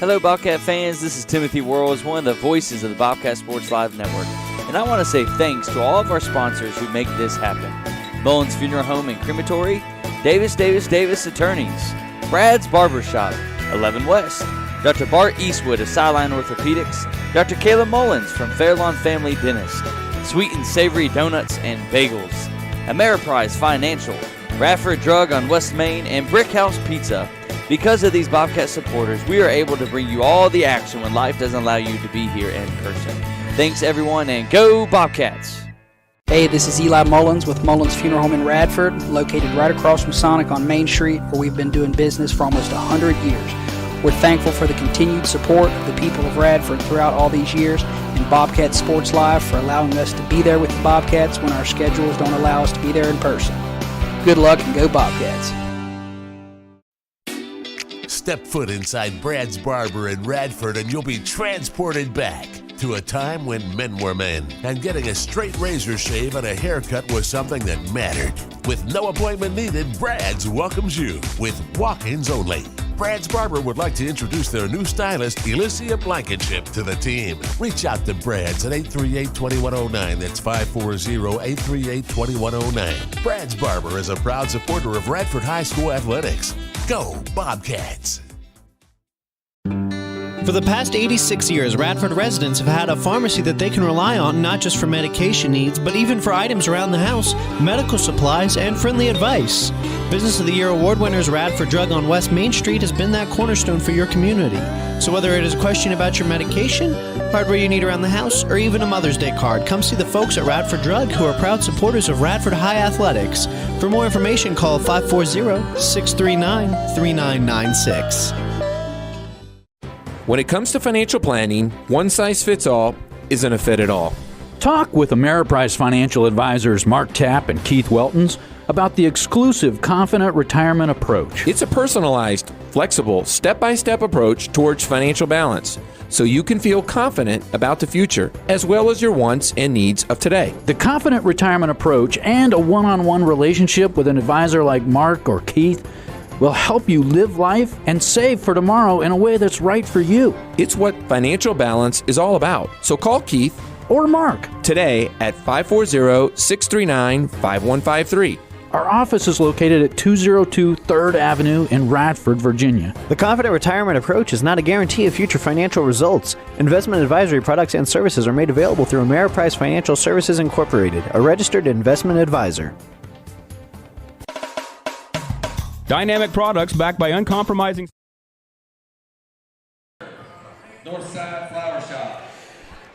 Hello, Bobcat fans. This is Timothy Worrells, one of the voices of the Bobcat Sports Live Network. And I want to say thanks to all of our sponsors who make this happen. Mullins Funeral Home and Crematory, Davis Attorneys, Brad's Barbershop, 11 West, Dr. Bart Eastwood of Sideline Orthopedics, Dr. Kayla Mullins from Fairlawn Family Dentist, Sweet and Savory Donuts and Bagels, Ameriprise Financial, Radford Drug on West Main, and Brick House Pizza. Because of these Bobcat supporters, we are able to bring you all the action when life doesn't allow you to be here in person. Thanks, everyone, and go Bobcats! Hey, this is Eli Mullins with Mullins Funeral Home in Radford, located right across from Sonic on Main Street, where we've been doing business for almost 100 years. We're thankful for the continued support of the people of Radford throughout all these years, and Bobcat Sports Live for allowing us to be there with the Bobcats when our schedules don't allow us to be there in person. Good luck and go Bobcats. Step foot inside Brad's Barber in Radford and you'll be transported back to a time when men were men and getting a straight razor shave and a haircut was something that mattered. With no appointment needed, Brad's welcomes you with walk-ins only. Brad's Barber would like to introduce their new stylist, Elysia Blankenship, to the team. Reach out to Brad's at 838-2109. That's 540-838-2109. Brad's Barber is a proud supporter of Radford High School athletics. Go Bobcats! For the past 86 years, Radford residents have had a pharmacy that they can rely on not just for medication needs, but even for items around the house, medical supplies, and friendly advice. Business of the Year award winners Radford Drug on West Main Street has been that cornerstone for your community. So whether it is a question about your medication, hardware you need around the house, or even a Mother's Day card, come see the folks at Radford Drug who are proud supporters of Radford High Athletics. For more information, call 540-639-3996. When it comes to financial planning, one size fits all isn't a fit at all. Talk with Ameriprise Financial Advisors Mark Tapp and Keith Weltons about the exclusive Confident Retirement Approach. It's a personalized, flexible, step-by-step approach towards financial balance, so you can feel confident about the future as well as your wants and needs of today. The Confident Retirement Approach and a one-on-one relationship with an advisor like Mark or Keith will help you live life and save for tomorrow in a way that's right for you. It's what financial balance is all about. So call Keith or Mark today at 540-639-5153. Our office is located at 202 3rd Avenue in Radford, Virginia. The Confident Retirement Approach is not a guarantee of future financial results. Investment advisory products and services are made available through Ameriprise Financial Services Incorporated, a registered investment advisor. Dynamic products backed by uncompromising Northside Flower Shop.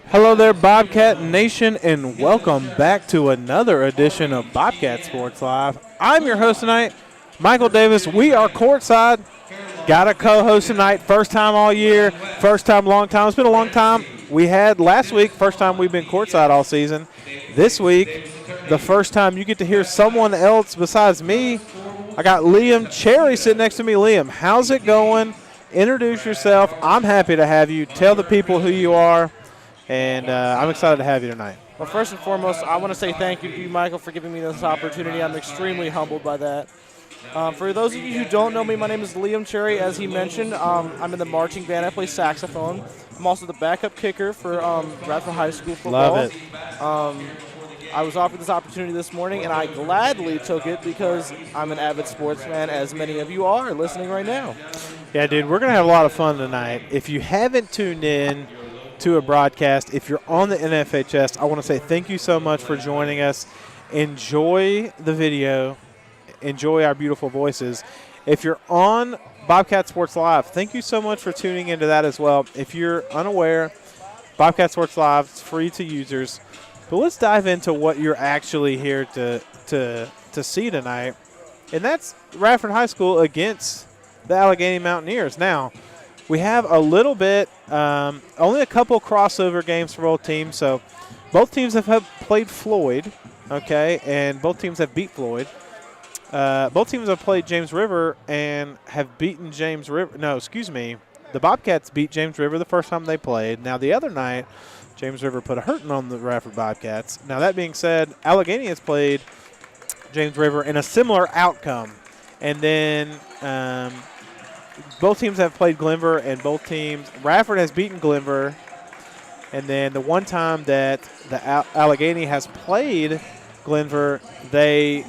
Hello there, Bobcat Nation, and welcome back to another edition of Bobcat Sports Live. I'm your host tonight, Michael Davis. We are courtside. Got a co-host tonight. First time all year. First time, long time. It's been a long time. We had last week, first time we've been courtside all season. This week, the first time you get to hear someone else besides me. I got Liam Cherry sitting next to me. Liam, how's it going? Introduce yourself. I'm happy to have you. Tell the people who you are, and I'm excited to have you tonight. Well, first and foremost, I want to say thank you to you, Michael, for giving me this opportunity. I'm extremely humbled by that. For those of you who don't know me, my name is Liam Cherry. As he mentioned, I'm in the marching band. I play saxophone. I'm also the backup kicker for Radford High School football. Love it. I was offered this opportunity this morning, and I gladly took it because I'm an avid sports fan, as many of you are listening right now. Yeah, dude, we're going to have a lot of fun tonight. If you haven't tuned in to a broadcast, if you're on the NFHS, I want to say thank you so much for joining us. Enjoy the video. Enjoy our beautiful voices. If you're on Bobcat Sports Live, thank you so much for tuning into that as well. If you're unaware, Bobcat Sports Live is free to users. But let's dive into what you're actually here to see tonight, and that's Radford High School against the Alleghany Mountaineers. Now, we have a little bit, only a couple crossover games for both teams. So both teams have played Floyd, okay, and both teams have beat Floyd. Both teams have played James River and have beaten James River. No, excuse me. The Bobcats beat James River the first time they played. Now, the other night, James River put a hurting on the Radford Bobcats. Now, that being said, Alleghany has played James River in a similar outcome. And then both teams have played Glenver, and both teams, Radford has beaten Glenver, and then the one time that the Alleghany has played Glenver, they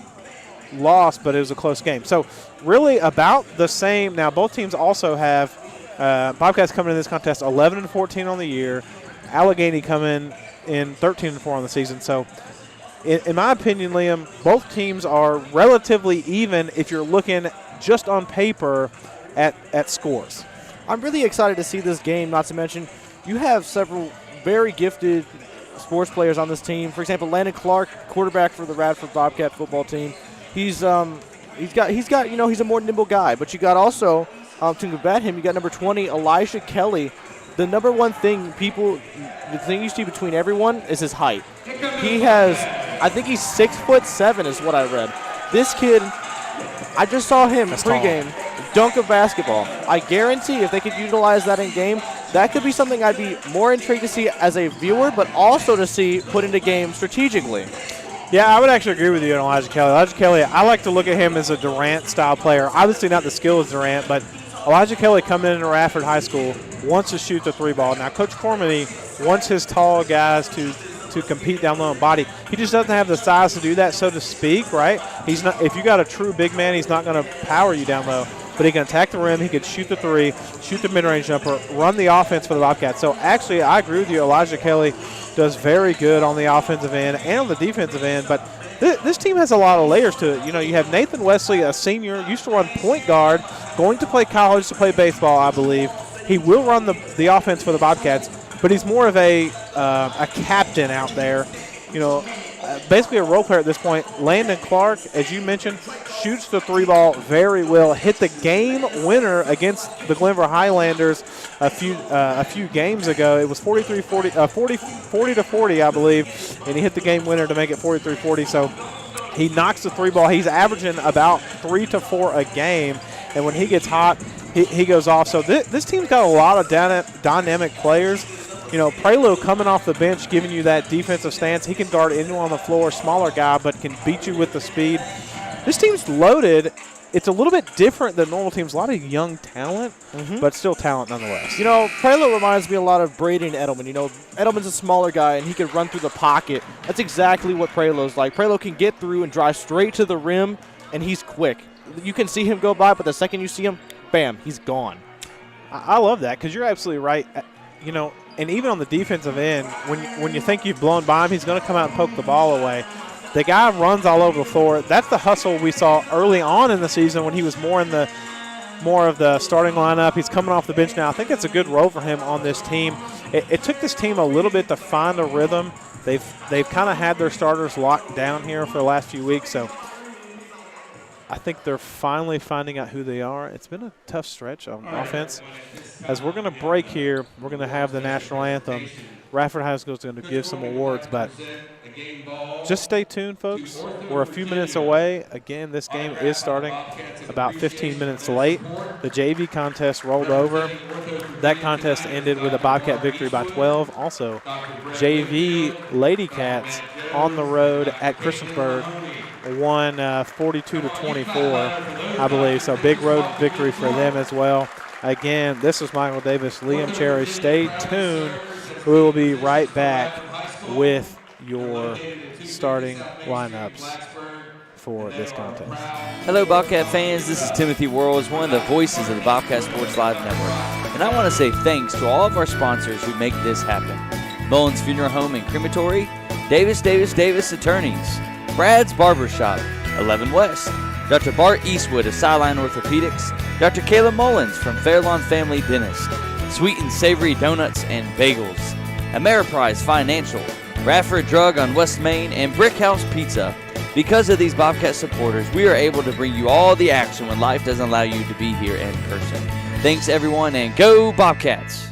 lost, but it was a close game. So really about the same. Now both teams also have Bobcats coming in this contest 11-14 on the year, Alleghany coming in 13-4 on the season. So in my opinion, Liam, both teams are relatively even if you're looking just on paper at scores. I'm really excited to see this game, not to mention you have several very gifted sports players on this team. For example, Landon Clark, quarterback for the Radford Bobcat football team. He's a more nimble guy, but you got also to combat him, you got number 20, Elijah Kelly. The number one thing the thing you see between everyone is his height. I think he's 6'7" is what I read. This kid, I just saw him pregame dunk a basketball. I guarantee if they could utilize that in game, that could be something I'd be more intrigued to see as a viewer, but also to see put into game strategically. Yeah, I would actually agree with you on Elijah Kelly. Elijah Kelly, I like to look at him as a Durant-style player. Obviously not the skill as Durant, but Elijah Kelly coming into Radford High School wants to shoot the three ball. Now, Coach Cormany wants his tall guys to compete down low in body. He just doesn't have the size to do that, so to speak, right? He's not. If you got a true big man, he's not going to power you down low. But he can attack the rim. He can shoot the three, shoot the mid-range jumper, run the offense for the Bobcats. So, actually, I agree with you. Elijah Kelly does very good on the offensive end and on the defensive end. But this team has a lot of layers to it. You know, you have Nathan Wesley, a senior, used to run point guard, going to play college to play baseball, I believe. He will run the offense for the Bobcats, but he's more of a captain out there. You know, basically a role player at this point. Landon Clark, as you mentioned, shoots the three ball very well. Hit the game winner against the Glenver Highlanders a few games ago. It was 40-40, I believe, and he hit the game winner to make it 43-40. So he knocks the three ball. He's averaging about 3 to 4 a game, and when he gets hot, he goes off. So this team's got a lot of dynamic players. You know, Prelo coming off the bench, giving you that defensive stance. He can guard anyone on the floor, smaller guy, but can beat you with the speed. This team's loaded. It's a little bit different than normal teams. A lot of young talent, but still talent nonetheless. You know, Prelo reminds me a lot of Braden Edelman. You know, Edelman's a smaller guy, and he can run through the pocket. That's exactly what Prelo's like. Prelo can get through and drive straight to the rim, and he's quick. You can see him go by, but the second you see him, bam, he's gone. I love that because you're absolutely right. You know, and even on the defensive end, when you think you've blown by him, he's going to come out and poke the ball away. The guy runs all over the floor. That's the hustle we saw early on in the season when he was more of the starting lineup. He's coming off the bench now. I think it's a good role for him on this team. It took this team a little bit to find a rhythm. They've kind of had their starters locked down here for the last few weeks, so I think they're finally finding out who they are. It's been a tough stretch on offense. As we're going to break here, we're going to have the national anthem. Radford High School is going to give some awards, but just stay tuned, folks. We're a few minutes away. Again, this game is starting about 15 minutes late. The JV contest rolled over. That contest ended with a Bobcat victory by 12. Also, JV Lady Cats on the road at Christiansburg won 42-24, I believe. So big road victory for them as well. Again, this is Michael Davis, Liam Cherry. Stay tuned. We will be right back with your starting lineups for this contest. Hello, Bobcat fans. This is Timothy Worrells, one of the voices of the Bobcat Sports Live Network. And I want to say thanks to all of our sponsors who make this happen. Mullins Funeral Home and Crematory, Davis Attorneys, Brad's Barbershop, 11 West, Dr. Bart Eastwood of Sideline Orthopedics, Dr. Kayla Mullins from Fairlawn Family Dentist, Sweet and Savory Donuts and Bagels, Ameriprise Financial, Radford Drug on West Main, and Brick House Pizza. Because of these Bobcat supporters, we are able to bring you all the action when life doesn't allow you to be here in person. Thanks, everyone, and go Bobcats!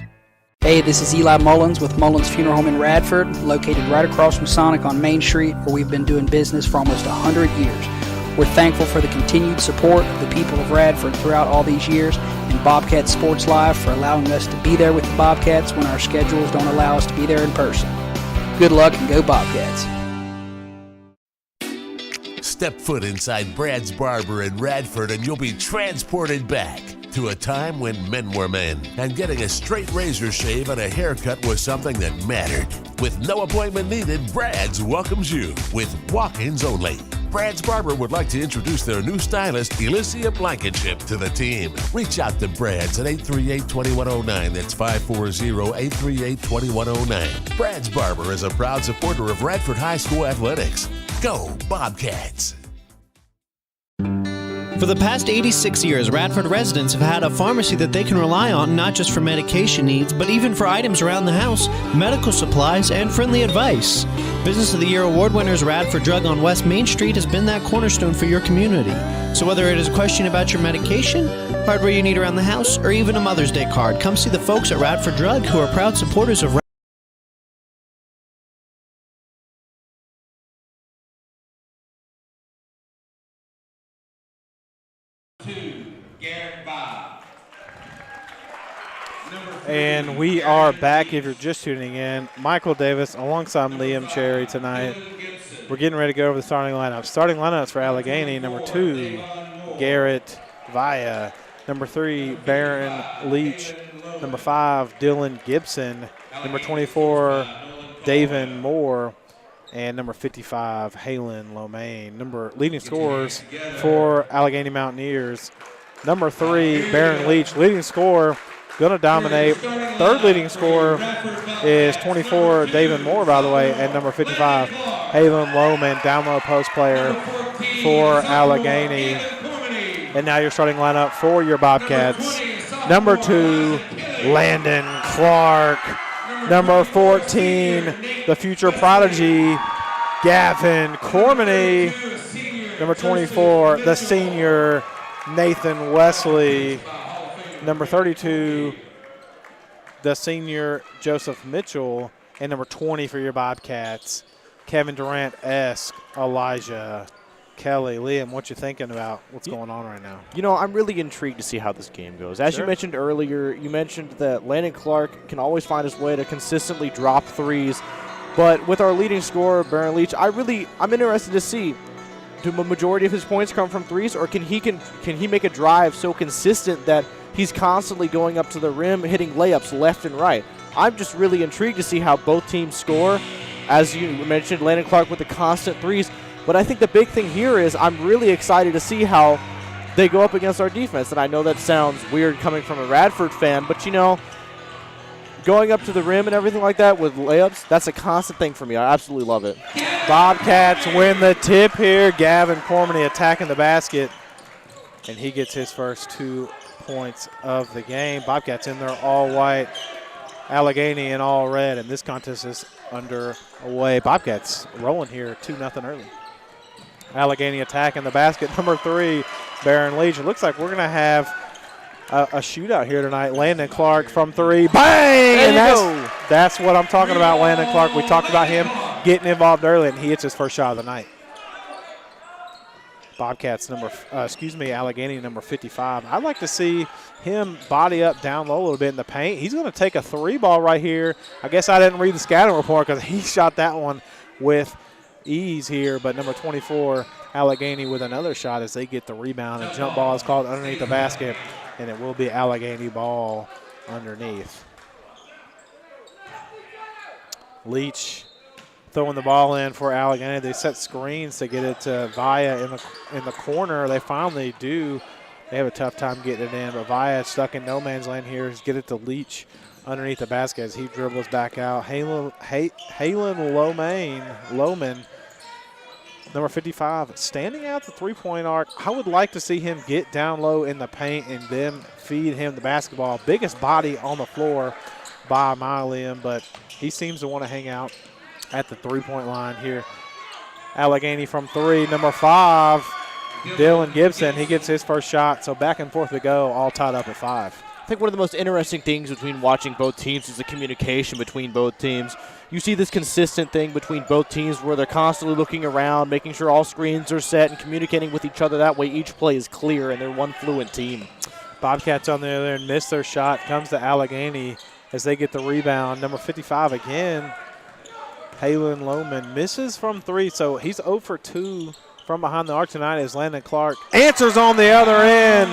Hey, this is Eli Mullins with Mullins Funeral Home in Radford, located right across from Sonic on Main Street, where we've been doing business for almost 100 years. We're thankful for the continued support of the people of Radford throughout all these years, and Bobcat Sports Live for allowing us to be there with the Bobcats when our schedules don't allow us to be there in person. Good luck and go Bobcats. Step foot inside Brad's Barber in Radford and you'll be transported back to a time when men were men and getting a straight razor shave and a haircut was something that mattered. With no appointment needed, Brad's welcomes you with walk-ins only. Brad's Barber would like to introduce their new stylist, Elysia Blankenship, to the team. Reach out to Brad's at 838-2109. That's 540-838-2109. Brad's Barber is a proud supporter of Radford High School athletics. Go Bobcats! For the past 86 years, Radford residents have had a pharmacy that they can rely on not just for medication needs, but even for items around the house, medical supplies, and friendly advice. Business of the Year award winners Radford Drug on West Main Street has been that cornerstone for your community. So whether it is a question about your medication, hardware you need around the house, or even a Mother's Day card, come see the folks at Radford Drug who are proud supporters of And we are back. If you're just tuning in, Michael Davis alongside Liam Cherry tonight. We're getting ready to go over the starting lineup. Starting lineups for Alleghany: number 2, Garrett Via; number 3, Baron Leach; number 5, Dylan Gibson; number 24, Davin Moore; and number 55, Halen Lomain. Leading scorers for Alleghany Mountaineers: number 3, Baron Leach, leading scorer. Going to dominate. Third leading scorer is 24, David Moore, by the way, and number 55, Halen Lohman, down low post player for Alleghany. And now your starting lineup for your Bobcats: number 2, Landon Clark; number 14, the future prodigy, Gavin Cormany; number 24, the senior, Nathan Wesley; number 32, the senior, Joseph Mitchell; and number 20 for your Bobcats, Kevin Durant-esque, Elijah Kelly. Liam, what you thinking about what's going on right now? You know, I'm really intrigued to see how this game goes. As you mentioned earlier, you mentioned that Landon Clark can always find his way to consistently drop threes. But with our leading scorer, Baron Leach, I'm interested to see, do the majority of his points come from threes, or can he make a drive so consistent that he's constantly going up to the rim, hitting layups left and right? I'm just really intrigued to see how both teams score. As you mentioned, Landon Clark with the constant threes. But I think the big thing here is I'm really excited to see how they go up against our defense. And I know that sounds weird coming from a Radford fan, but, you know, going up to the rim and everything like that with layups, that's a constant thing for me. I absolutely love it. Bobcats win the tip here. Gavin Cormany attacking the basket, and he gets his first 2 points of the game. Bobcats in their all white, Alleghany in all red, and this contest is underway. Bobcats rolling here 2-0 early. Alleghany attacking the basket. Number 3, Baron Leach. It looks like we're going to have a shootout here tonight. Landon Clark from 3. Bang! And that's what I'm talking about, Landon Clark. We talked about him getting involved early, and he hits his first shot of the night. Bobcats Alleghany number 55. I'd like to see him body up down low a little bit in the paint. He's going to take a 3 ball right here. I guess I didn't read the scouting report because he shot that one with ease here. But number 24, Alleghany with another shot as they get the rebound. And jump ball is called underneath the basket, and it will be Alleghany ball underneath. Leach throwing the ball in for Alleghany. They set screens to get it to Via in the corner. They finally do. They have a tough time getting it in, but Via stuck in no man's land here. Just get it to Leach underneath the basket as he dribbles back out. Halen Lohman, number 55, standing out the three-point arc. I would like to see him get down low in the paint and then feed him the basketball. Biggest body on the floor by Liam, but he seems to want to hang out at the three-point line here. Alleghany from 3, number 5, Dylan Gibson. He gets his first shot, so back and forth we go, all tied up at 5. I think one of the most interesting things between watching both teams is the communication between both teams. You see this consistent thing between both teams where they're constantly looking around, making sure all screens are set and communicating with each other. That way each play is clear and they're one fluent team. Bobcats on the other end miss their shot. Comes to Alleghany as they get the rebound. Number 55 again, Halen Lohman misses from 3, so he's 0 for 2 from behind the arc tonight is Landon Clark. Answers on the other end.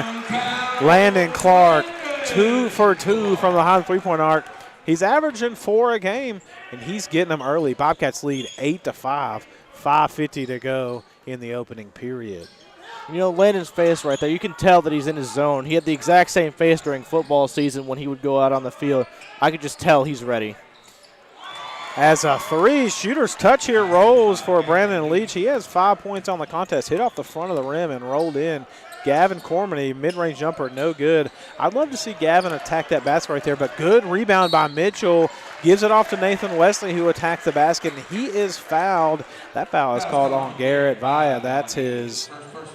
Landon Clark, 2 for 2 from behind the three-point arc. He's averaging 4 a game, and he's getting them early. Bobcats lead 8-5, 5:50 to go in the opening period. You know, Landon's face right there, you can tell that he's in his zone. He had the exact same face during football season when he would go out on the field. I could just tell he's ready. As a three, shooter's touch here rolls for Brandon Leach. He has 5 points on the contest, hit off the front of the rim and rolled in. Gavin Cormany, mid-range jumper, no good. I'd love to see Gavin attack that basket right there, but good rebound by Mitchell. Gives it off to Nathan Wesley, who attacks the basket, and he is fouled. That foul is called on Garrett Vaya. That's his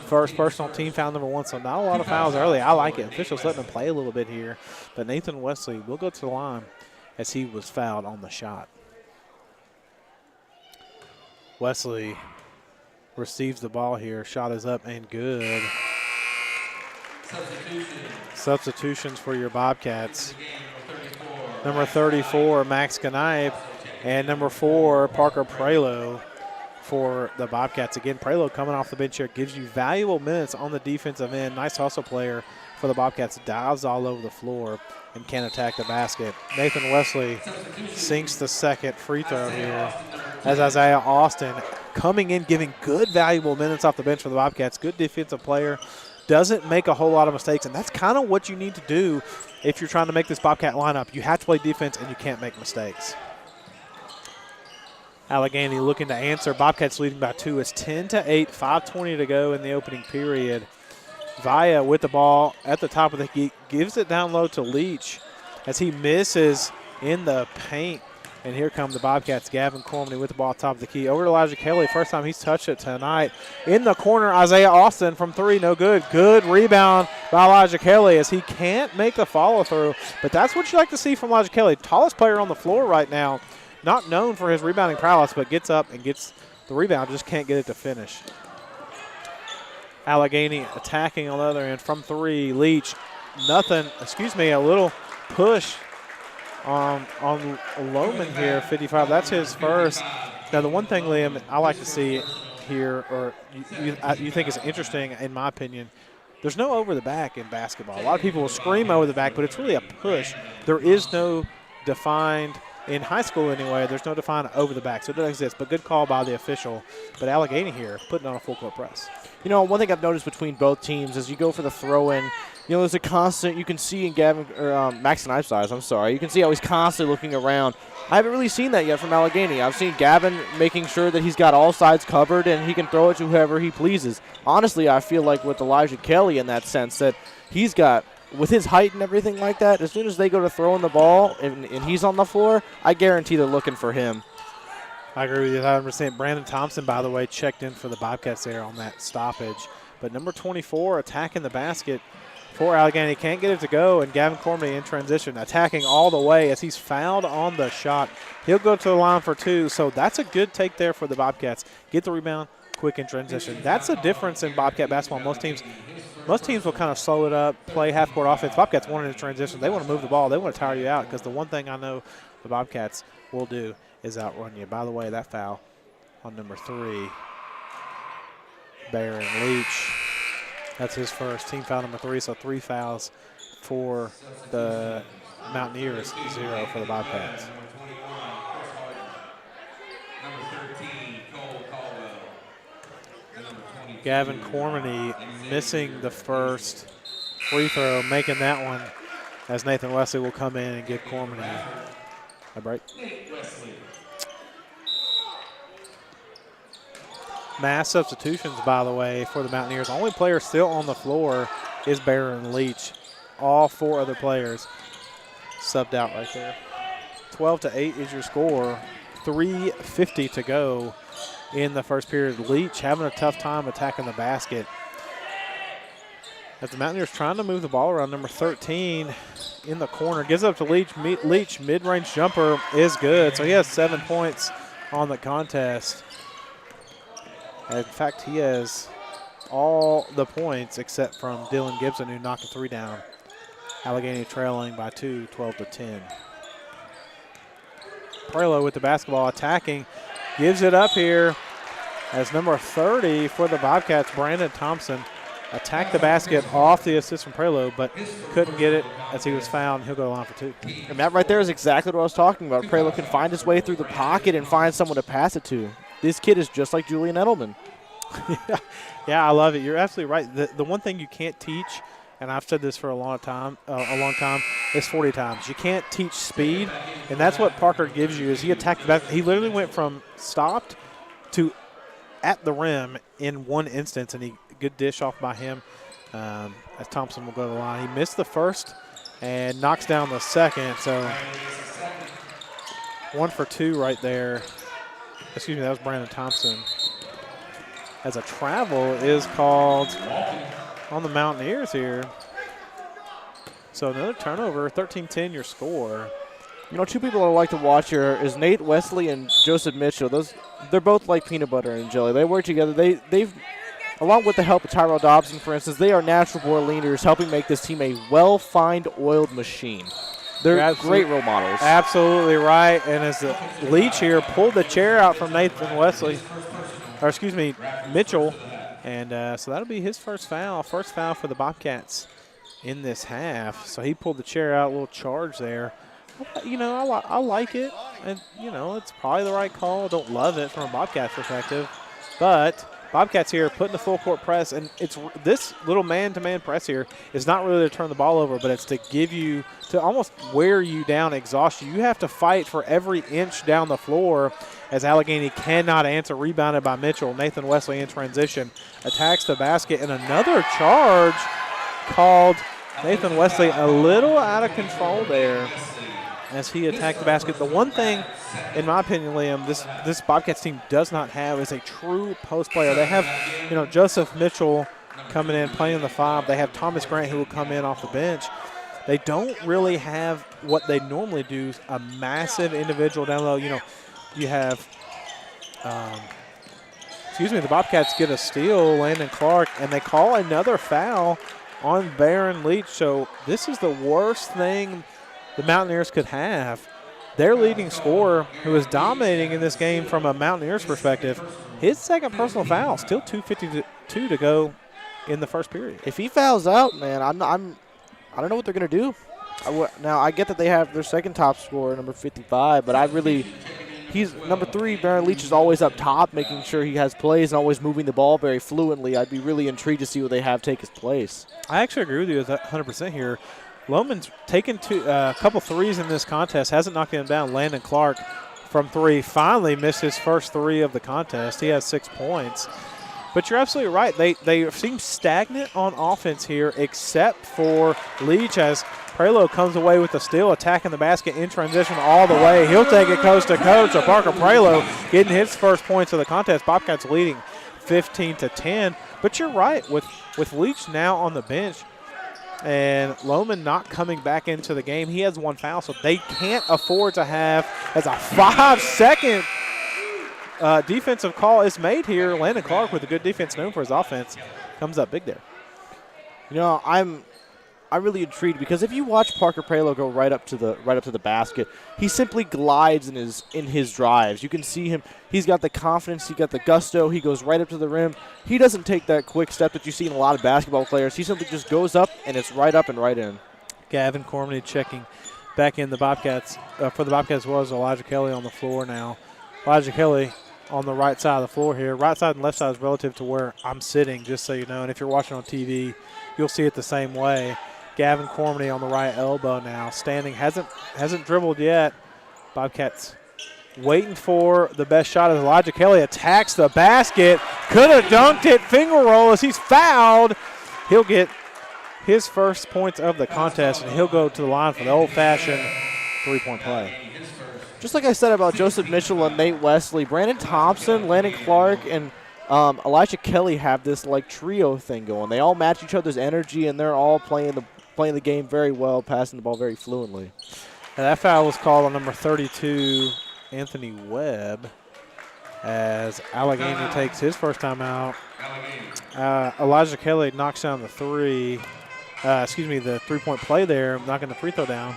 first personal team foul, number 1, so not a lot of fouls early. I like it. Officials letting him play a little bit here, but Nathan Wesley will go to the line as he was fouled on the shot. Wesley receives the ball here. Shot is up and good. Substitutions for your Bobcats. Number 34, Max Knipe, and number 4, Parker Prelo for the Bobcats. Again, Prelo coming off the bench here gives you valuable minutes on the defensive end. Nice hustle player for the Bobcats. Dives all over the floor and can attack the basket. Nathan Wesley sinks the second free throw here as Isaiah Austin coming in, giving good valuable minutes off the bench for the Bobcats. Good defensive player. Doesn't make a whole lot of mistakes, and that's kind of what you need to do if you're trying to make this Bobcat lineup. You have to play defense, and you can't make mistakes. Alleghany looking to answer. Bobcats leading by 2. It's 10-8, 5:20 to go in the opening period. Vaya with the ball at the top of the key, gives it down low to Leach as he misses in the paint. And here come the Bobcats. Gavin Cormany with the ball top of the key. Over to Elijah Kelly. First time he's touched it tonight. In the corner, Isaiah Austin from 3. No good. Good rebound by Elijah Kelly as he can't make the follow-through. But that's what you like to see from Elijah Kelly. Tallest player on the floor right now. Not known for his rebounding prowess, but gets up and gets the rebound. Just can't get it to finish. Alleghany attacking on the other end from 3. Leach. Nothing. A little push on Lohman here, 55. That's his first. Now, the one thing, Liam, I like to see here, or you think is interesting, in my opinion, there's no over the back in basketball. A lot of people will scream over the back, but it's really a push. There is no defined, in high school anyway, there's no defined over the back, so it doesn't exist. But good call by the official. But Alleghany here putting on a full court press. You know, one thing I've noticed between both teams is you go for the throw-in. You know, there's a constant, you can see in Max Knipe's eyes, you can see how he's constantly looking around. I haven't really seen that yet from Alleghany. I've seen Gavin making sure that he's got all sides covered and he can throw it to whoever he pleases. Honestly, I feel like with Elijah Kelly in that sense that he's got, with his height and everything like that, as soon as they go to throwing the ball and he's on the floor, I guarantee they're looking for him. I agree with you 100%. Brandon Thompson, by the way, checked in for the Bobcats there on that stoppage. But number 24 attacking the basket for Alleghany. Can't get it to go, and Gavin Cormany in transition, attacking all the way as he's fouled on the shot. He'll go to the line for 2, so that's a good take there for the Bobcats. Get the rebound, quick in transition. That's the difference in Bobcat basketball. Most teams will kind of slow it up, play half-court offense. Bobcats want it in transition. They want to move the ball. They want to tire you out because the one thing I know the Bobcats will do is outrun you. By the way, that foul on number 3, Baron Leach. That's his first, team foul number 3, so 3 fouls for the Mountaineers, 0 for the Bobcats. Gavin Cormany missing the first free throw, making that one as Nathan Wesley will come in and give Cormany a break. Mass substitutions, by the way, for the Mountaineers. Only player still on the floor is Baron Leach. All 4 other players subbed out right there. 12-8 is your score. 3:50 to go in the first period. Leach having a tough time attacking the basket. As the Mountaineers trying to move the ball around, number 13 in the corner. Gives up to Leach. Leach, mid-range jumper is good. So he has 7 points on the contest. In fact, he has all the points except from Dylan Gibson, who knocked a 3 down. Alleghany trailing by 2, 12-10. Prelo with the basketball attacking. Gives it up here as number 30 for the Bobcats, Brandon Thompson, attacked the basket off the assist from Prelo, but couldn't get it as he was fouled. He'll go to the line for 2. And that right there is exactly what I was talking about. Prelo can find his way through the pocket and find someone to pass it to. This kid is just like Julian Edelman. Yeah, I love it. You're absolutely right. The one thing you can't teach, and I've said this for a long time, is 40 times. You can't teach speed, and that's what Parker gives you. Is he attacked the basket? He literally went from stopped to at the rim in one instance, and good dish off by him as Thompson will go to the line. He missed the first and knocks down the second, so 1 for 2 right there. Excuse me, that was Brandon Thompson. As a travel is called on the Mountaineers here. So another turnover, 13-10 your score. You know, 2 people I like to watch here is Nate Wesley and Joseph Mitchell. They're both like peanut butter and jelly. They work together. They've along with the help of Tyrell Dobson, for instance, they are natural born leaders, helping make this team a well-fined, oiled machine. They're great role models. Absolutely right. And as the Leach here pulled the chair out from Nathan Wesley, or excuse me, Mitchell, and so that'll be his first foul for the Bobcats in this half. So he pulled the chair out, a little charge there. You know, I like it, and you know, it's probably the right call. Don't love it from a Bobcats perspective, but Bobcats here putting the full court press, and it's this little man-to-man press here is not really to turn the ball over, but it's to give you, to almost wear you down, exhaust you. You have to fight for every inch down the floor as Alleghany cannot answer, rebounded by Mitchell. Nathan Wesley in transition attacks the basket, and another charge called. Nathan Wesley a little out of control there as he attacked the basket. The one thing, in my opinion, Liam, this Bobcats team does not have is a true post player. They have, you know, Joseph Mitchell coming in, playing the 5. They have Thomas Grant who will come in off the bench. They don't really have what they normally do, a massive individual down low. You know, you have, the Bobcats get a steal, Landon Clark, and they call another foul on Baron Leach. So this is the worst thing the Mountaineers could have. Their leading scorer, who is dominating in this game from a Mountaineers perspective, his second personal foul, still 2:52 to go in the first period. If he fouls out, man, I don't know what they're going to do. Now, I get that they have their second top scorer, number 55, but he's number 3, Baron Leach, is always up top, making sure he has plays and always moving the ball very fluently. I'd be really intrigued to see what they have take his place. I actually agree with you 100% here. Lohman's taken a couple threes in this contest, hasn't knocked him down. Landon Clark from 3 finally missed his first 3 of the contest. He has 6 points. But you're absolutely right. They seem stagnant on offense here, except for Leach, as Prelo comes away with the steal, attacking the basket in transition all the way. He'll take it coast to coast. So Parker Prelo getting his first points of the contest. Bobcats leading 15-10. But you're right, with Leach now on the bench and Lohman not coming back into the game, he has 1 foul, so they can't afford to have, as a 5-second defensive call is made here. Landon Clark, with a good defense known for his offense, comes up big there. You know, I'm really intrigued because if you watch Parker Prelo go right up to the basket, he simply glides in his drives. You can see him. He's got the confidence. He got the gusto. He goes right up to the rim. He doesn't take that quick step that you see in a lot of basketball players. He simply just goes up, and it's right up and right in. Gavin Cormany checking back in the Bobcats. For the Bobcats was Elijah Kelly on the floor now. Elijah Kelly on the right side of the floor here. Right side and left side is relative to where I'm sitting, just so you know. And if you're watching on TV, you'll see it the same way. Gavin Cormany on the right elbow now, standing, hasn't dribbled yet. Bobcats waiting for the best shot as Elijah Kelly attacks the basket. Could have dunked it, finger roll as he's fouled. He'll get his first points of the contest, and he'll go to the line for the old-fashioned 3-point play. Just like I said about Joseph Mitchell and Nate Wesley, Brandon Thompson, Landon Clark, and Elijah Kelly have this like trio thing going. They all match each other's energy, and they're all playing the game very well, passing the ball very fluently. And that foul was called on number 32, Anthony Webb, as Alleghany takes his first time out. Elijah Kelly knocks down the 3-point play there, knocking the free throw down.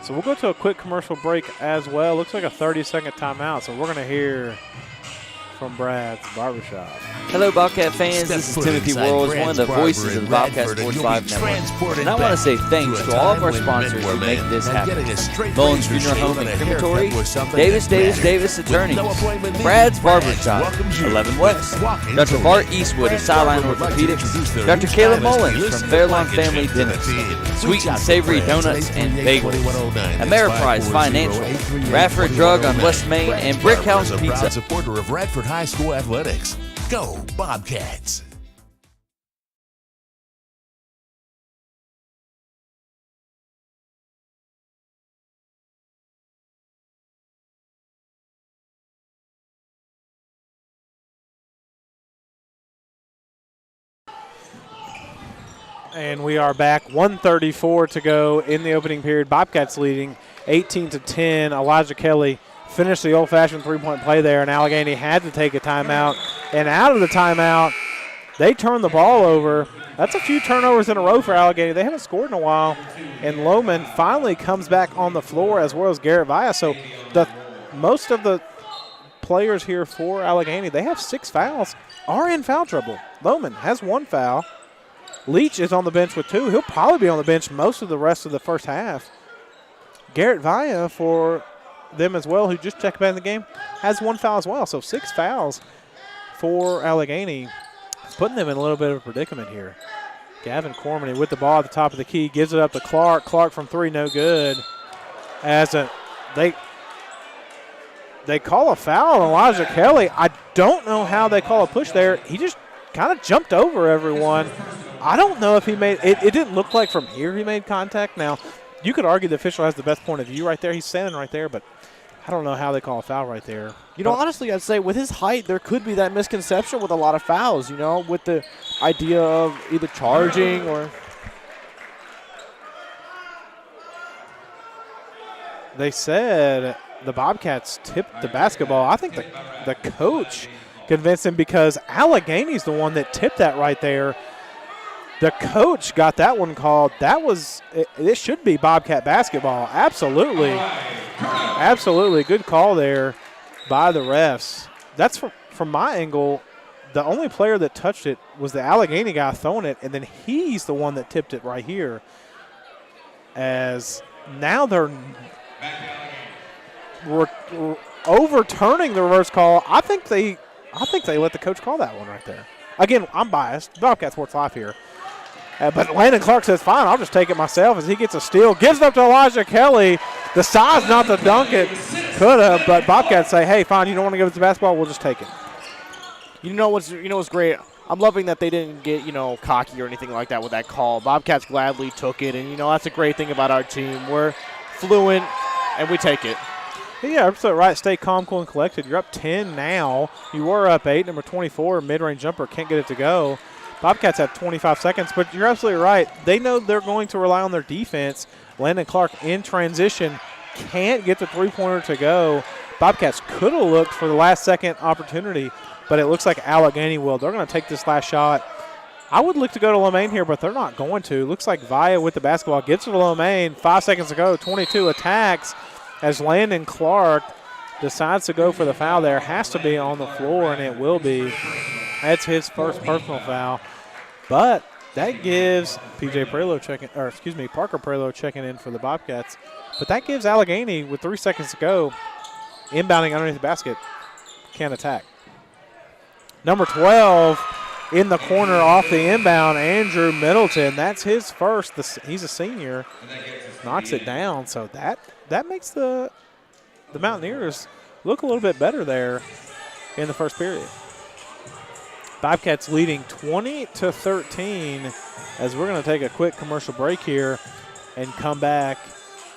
So we'll go to a quick commercial break as well. Looks like a 30-second timeout, so we're going to hear from Brad's Barbershop. Hello, Bobcat fans. Step This is foot Timothy inside Worrells, Brad's one of the Barber voices in of the Bobcat Radford, and Sports you'll be Live Network. transported And I want to say back thanks to a to all of time our when sponsors men who were make men, this and happen. getting a straight Mullins razor Funeral shave Home and and a haircut Crematory, was something Davis, that Davis, mattered. Davis With Attorneys, no appointment needed, Brad's Barber Brad's Shop, welcomes you 11 with West, walk-in Dr. tours. Bart Eastwood of Brad's Sideline Barber would like to introduce Orthopedics, their Dr. new Caleb stylist, Mullins Melissa from Fairlawn Packaging Family to the Dentist, team. Sweet Reach and out to Savory Brad's Donuts at and Bagels, 838-4109. Ameriprise Financial, Radford Drug on West Main, and Brick House Barber is a proud Pizza. supporter of Radford High School athletics. Go Bobcats! And we are back. 1:34 to go in the opening period. Bobcats leading 18-10. Elijah Kelly finished the old-fashioned three-point play there, and Alleghany had to take a timeout. And out of the timeout, they turned the ball over. That's a few turnovers in a row for Alleghany. They haven't scored in a while. And Lohman finally comes back on the floor, as well as Garrett Villa. So most of the players here for Alleghany, they have 6 fouls, are in foul trouble. Lohman has 1 foul. Leach is on the bench with 2. He'll probably be on the bench most of the rest of the first half. Garrett Villa for them as well, who just checked back in the game, has 1 foul as well. So 6 fouls for Alleghany. It's putting them in a little bit of a predicament here. Gavin Cormany with the ball at the top of the key, gives it up to Clark. Clark from 3, no good. They call a foul on Elijah Kelly. I don't know how they call a push there. He just kind of jumped over everyone. I don't know if he made it. It didn't look like from here he made contact. Now, you could argue the official has the best point of view right there. He's standing right there, but I don't know how they call a foul right there. You know, honestly, I'd say with his height, there could be that misconception with a lot of fouls, you know, with the idea of either charging or. They said the Bobcats tipped the basketball. I think the coach convinced him because Allegany's the one that tipped that right there. The coach got that one called. That was it should be Bobcat basketball. Absolutely. Absolutely. Good call there by the refs. That's from my angle. The only player that touched it was the Alleghany guy throwing it, and then he's the one that tipped it right here. As now they're overturning the reverse call. I think they let the coach call that one right there. Again, I'm biased. Bobcat Sports Live here. But Landon Clark says, fine, I'll just take it myself as he gets a steal. Gives it up to Elijah Kelly. The size not to dunk it. Could have, but Bobcats say, hey, fine, you don't want to give us the basketball, we'll just take it. You know what's great? I'm loving that they didn't get, cocky or anything like that with that call. Bobcats gladly took it, and, that's a great thing about our team. We're fluent, and we take it. Yeah, absolutely right. Stay calm, cool, and collected. You're up 10 now. You were up 8. Number 24, mid-range jumper, can't get it to go. Bobcats have 25 seconds, but you're absolutely right. They know they're going to rely on their defense. Landon Clark in transition can't get the three-pointer to go. Bobcats could have looked for the last-second opportunity, but it looks like Alleghany will. They're going to take this last shot. I would look to go to Lomain here, but they're not going to. Looks like Villa with the basketball gets it to Lomain. 5 seconds to go. 22 attacks as Landon Clark decides to go for the foul there. Has to be on the floor, and it will be. That's his first personal foul. But that gives Parker Prelo checking in for the Bobcats. But that gives Alleghany, with 3 seconds to go, inbounding underneath the basket, can't attack. Number 12 in the corner off the inbound, Andrew Middleton. That's his first. He's a senior. Knocks it down. So that makes the Mountaineers look a little bit better there in the first period. Bobcats leading 20-13 as we're going to take a quick commercial break here and come back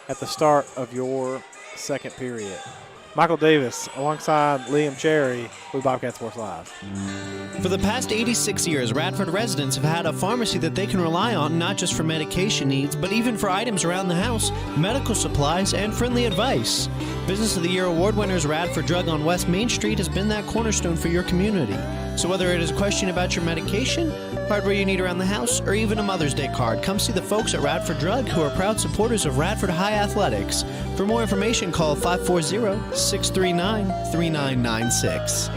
at the start of your second period. Michael Davis alongside Liam Cherry with Bobcat Sports Live. For the past 86 years, Radford residents have had a pharmacy that they can rely on not just for medication needs, but even for items around the house, medical supplies, and friendly advice. Business of the Year award winners Radford Drug on West Main Street has been that cornerstone for your community. So whether it is a question about your medication, hardware you need around the house, or even a Mother's Day card, come see the folks at Radford Drug who are proud supporters of Radford High Athletics. For more information, call 540-639-3996.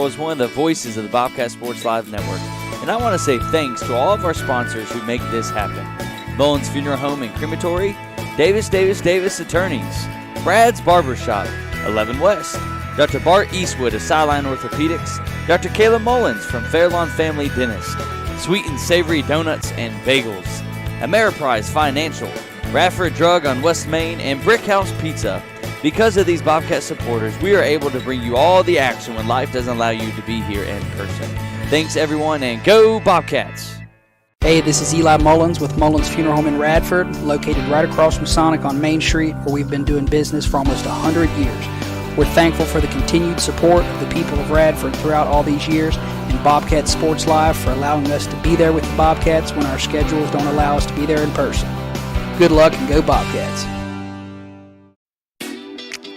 World is one of the voices of the Bobcat Sports Live Network, and I want to say thanks to all of our sponsors who make this happen. Mullins Funeral Home and Crematory, Davis Attorneys, Brad's Barbershop, 11 West, Dr. Bart Eastwood of Sideline Orthopedics, Dr. Caleb Mullins from Fairlawn Family Dentist, Sweet and Savory Donuts and Bagels, Ameriprise Financial, Radford Drug on West Main, and Brick House Pizza. Because of these Bobcat supporters, we are able to bring you all the action when life doesn't allow you to be here in person. Thanks, everyone, and go Bobcats! Hey, this is Eli Mullins with Mullins Funeral Home in Radford, located right across from Sonic on Main Street, where we've been doing business for almost 100 years. We're thankful for the continued support of the people of Radford throughout all these years, and Bobcat Sports Live for allowing us to be there with the Bobcats when our schedules don't allow us to be there in person. Good luck and go Bobcats.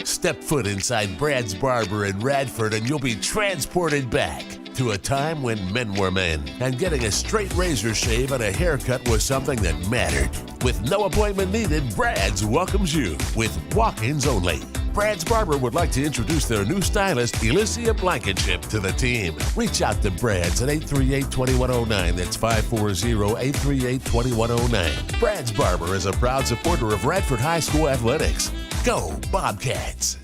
Step foot inside Brad's Barber in Radford and you'll be transported back to a time when men were men and getting a straight razor shave and a haircut was something that mattered. With no appointment needed, Brad's welcomes you with walk-ins only. Brad's Barber would like to introduce their new stylist, Elysia Blankenship, to the team. Reach out to Brad's at 838-2109. That's 540-838-2109. Brad's Barber is a proud supporter of Radford Highschool athletics. Go Bobcats!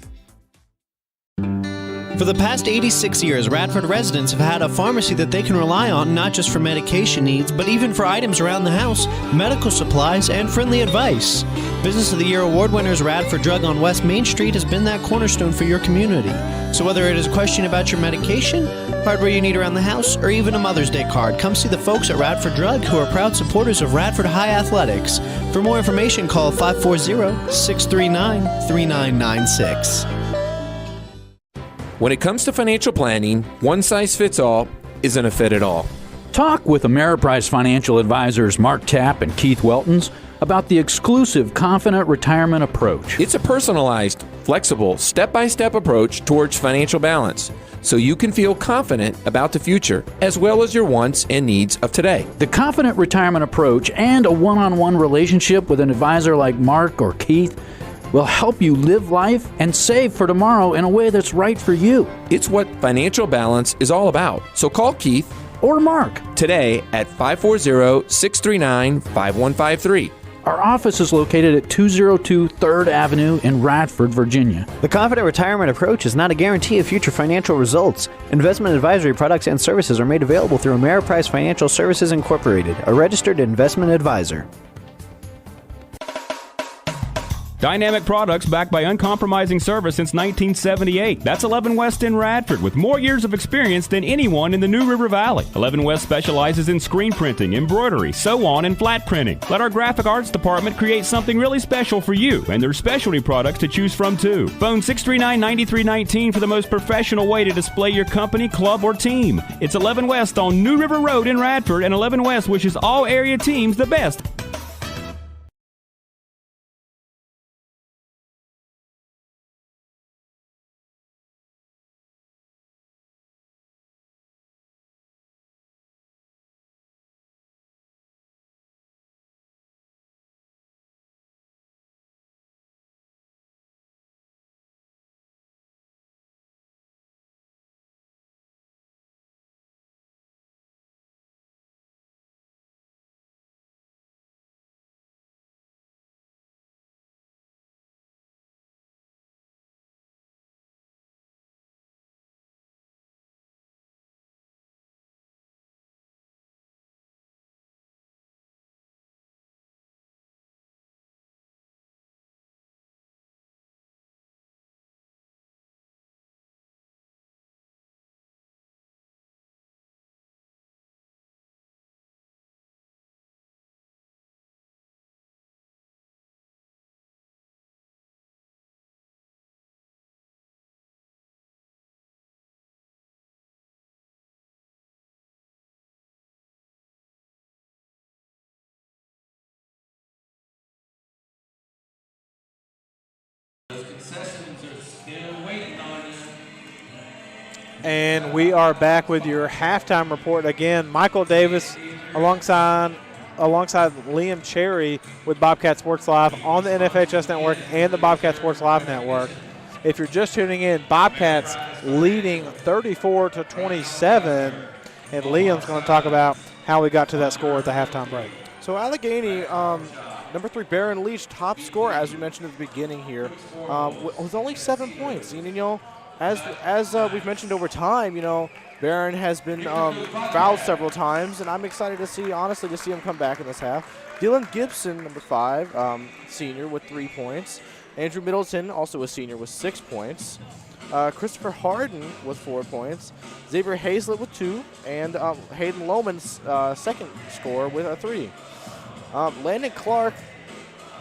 For the past 86 years, Radford residents have had a pharmacy that they can rely on not just for medication needs, but even for items around the house, medical supplies, and friendly advice. Business of the Year award winners Radford Drug on West Main Street has been that cornerstone for your community. So whether it is a question about your medication, hardware you need around the house, or even a Mother's Day card, come see the folks at Radford Drug, who are proud supporters of Radford High Athletics. For more information, call 540-639-3996. When it comes to financial planning, one size fits all isn't a fit at all. Talk with Ameriprise Financial Advisors Mark Tapp and Keith Weltons about the exclusive Confident Retirement Approach. It's a personalized, flexible, step-by-step approach towards financial balance, so you can feel confident about the future, as well as your wants and needs of today. The Confident Retirement Approach and a one-on-one relationship with an advisor like Mark or Keith will help you live life and save for tomorrow in a way that's right for you. It's what financial balance is all about. So call Keith or Mark today at 540-639-5153. Our office is located at 202 3rd Avenue in Radford, Virginia. The Confident Retirement Approach is not a guarantee of future financial results. Investment advisory products and services are made available through Ameriprise Financial Services Incorporated, a registered investment advisor. Dynamic products backed by uncompromising service since 1978. That's 11 West in Radford, with more years of experience than anyone in the New River Valley. 11 West specializes in screen printing, embroidery, sew-on, and flat printing. Let our graphic arts department create something really special for you, and there's specialty products to choose from too. Phone 639-9319 for the most professional way to display your company, club, or team. It's 11 West on New River Road in Radford, and 11 West wishes all area teams the best. And we are back with your halftime report. Again, Michael Davis alongside Liam Cherry with Bobcat Sports Live on the NFHS Network and the Bobcat Sports Live Network. If you're just tuning in, Bobcats leading 34-27, and Liam's going to talk about how we got to that score at the halftime break. So Alleghany, number 3, Baron Leach, top scorer, as we mentioned at the beginning here, with only 7 points. And, you know, as we've mentioned over time, you know, Baron has been fouled several times, and I'm excited to see, honestly, to see him come back in this half. Dylan Gibson, number 5, senior, with 3 points. Andrew Middleton, also a senior, with 6 points. Christopher Harden with 4 points. Xavier Hazlett with 2. And Hayden Lohman's second score with a 3. Landon Clark,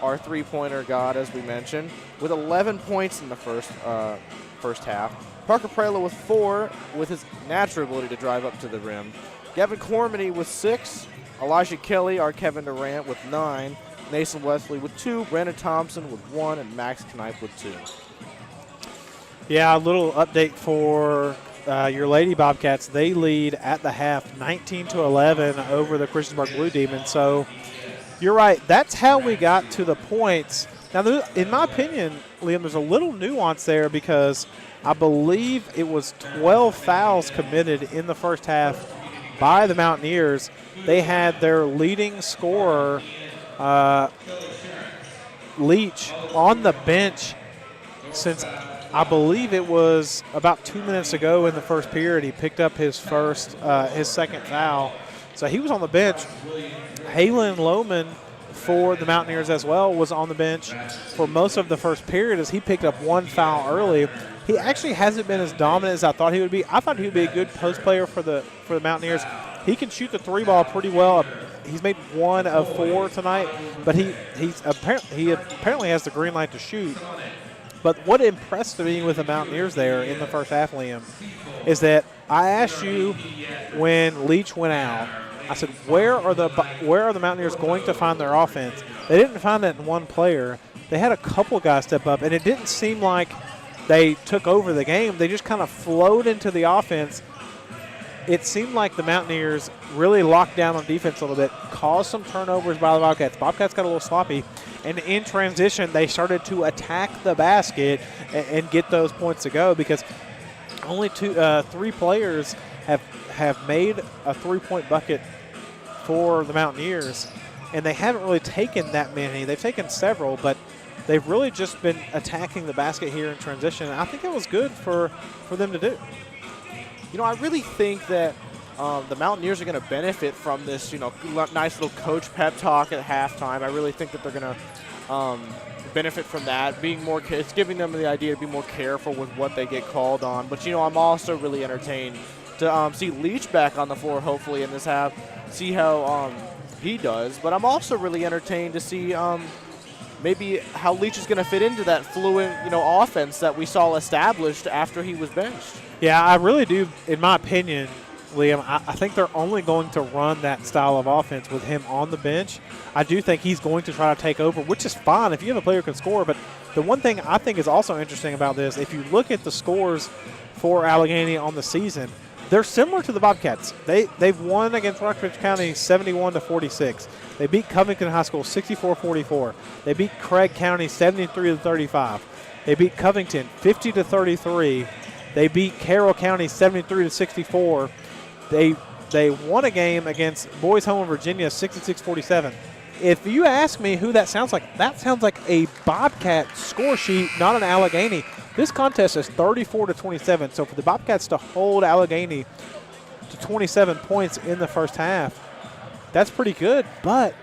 our three-pointer god, as we mentioned, with 11 points in the first half. Parker Prela with 4, with his natural ability to drive up to the rim. Gavin Cormany with 6. Elijah Kelly, our Kevin Durant, with 9. Mason Wesley with 2. Brandon Thompson with 1. And Max Knipe with 2. Yeah, a little update for your Lady Bobcats. They lead at the half 19-11 over the Christiansburg Blue Demons. So you're right. That's how we got to the points. Now, in my opinion, Liam, there's a little nuance there because I believe it was 12 fouls committed in the first half by the Mountaineers. They had their leading scorer, Leach, on the bench since I believe it was about 2 minutes ago in the first period. He picked up his second foul. So he was on the bench. Halen Lohman for the Mountaineers as well was on the bench for most of the first period as he picked up 1 foul early. He actually hasn't been as dominant as I thought he would be. I thought he would be a good post player for the Mountaineers. He can shoot the 3-ball pretty well. He's made 1 of 4 tonight, but he apparently has the green light to shoot. But what impressed me with the Mountaineers there in the first half, Liam, is that I asked you when Leach went out, I said, where are the Mountaineers going to find their offense? They didn't find it in one player. They had a couple guys step up, and it didn't seem like they took over the game. They just kind of flowed into the offense. It seemed like the Mountaineers really locked down on defense a little bit, caused some turnovers by the Bobcats. Bobcats got a little sloppy, and in transition, they started to attack the basket and get those points to go because only 3 players have made a 3-point bucket for the Mountaineers, and they haven't really taken that many. They've taken several, but they've really just been attacking the basket here in transition. I think it was good for them to do. You know, I really think that the Mountaineers are going to benefit from this, you know, nice little coach pep talk at halftime. I really think that they're going to benefit from that, it's giving them the idea to be more careful with what they get called on. But, you know, I'm also really entertained to see Leach back on the floor, hopefully, in this half, see how he does. But I'm also really entertained to see maybe how Leach is going to fit into that fluid, you know, offense that we saw established after he was benched. Yeah, I really do, in my opinion, Liam, I think they're only going to run that style of offense with him on the bench. I do think he's going to try to take over, which is fine if you have a player who can score. But the one thing I think is also interesting about this, if you look at the scores for Alleghany on the season, they're similar to the Bobcats. They've won against Rockbridge County 71-46. They beat Covington High School 64-44. They beat Craig County 73-35. They beat Covington 50-33. They beat Carroll County 73-64. They won a game against Boys Home in Virginia 66-47. If you ask me who that sounds like a Bobcat score sheet, not an Alleghany. This contest is 34-27. So for the Bobcats to hold Alleghany to 27 points in the first half, that's pretty good. But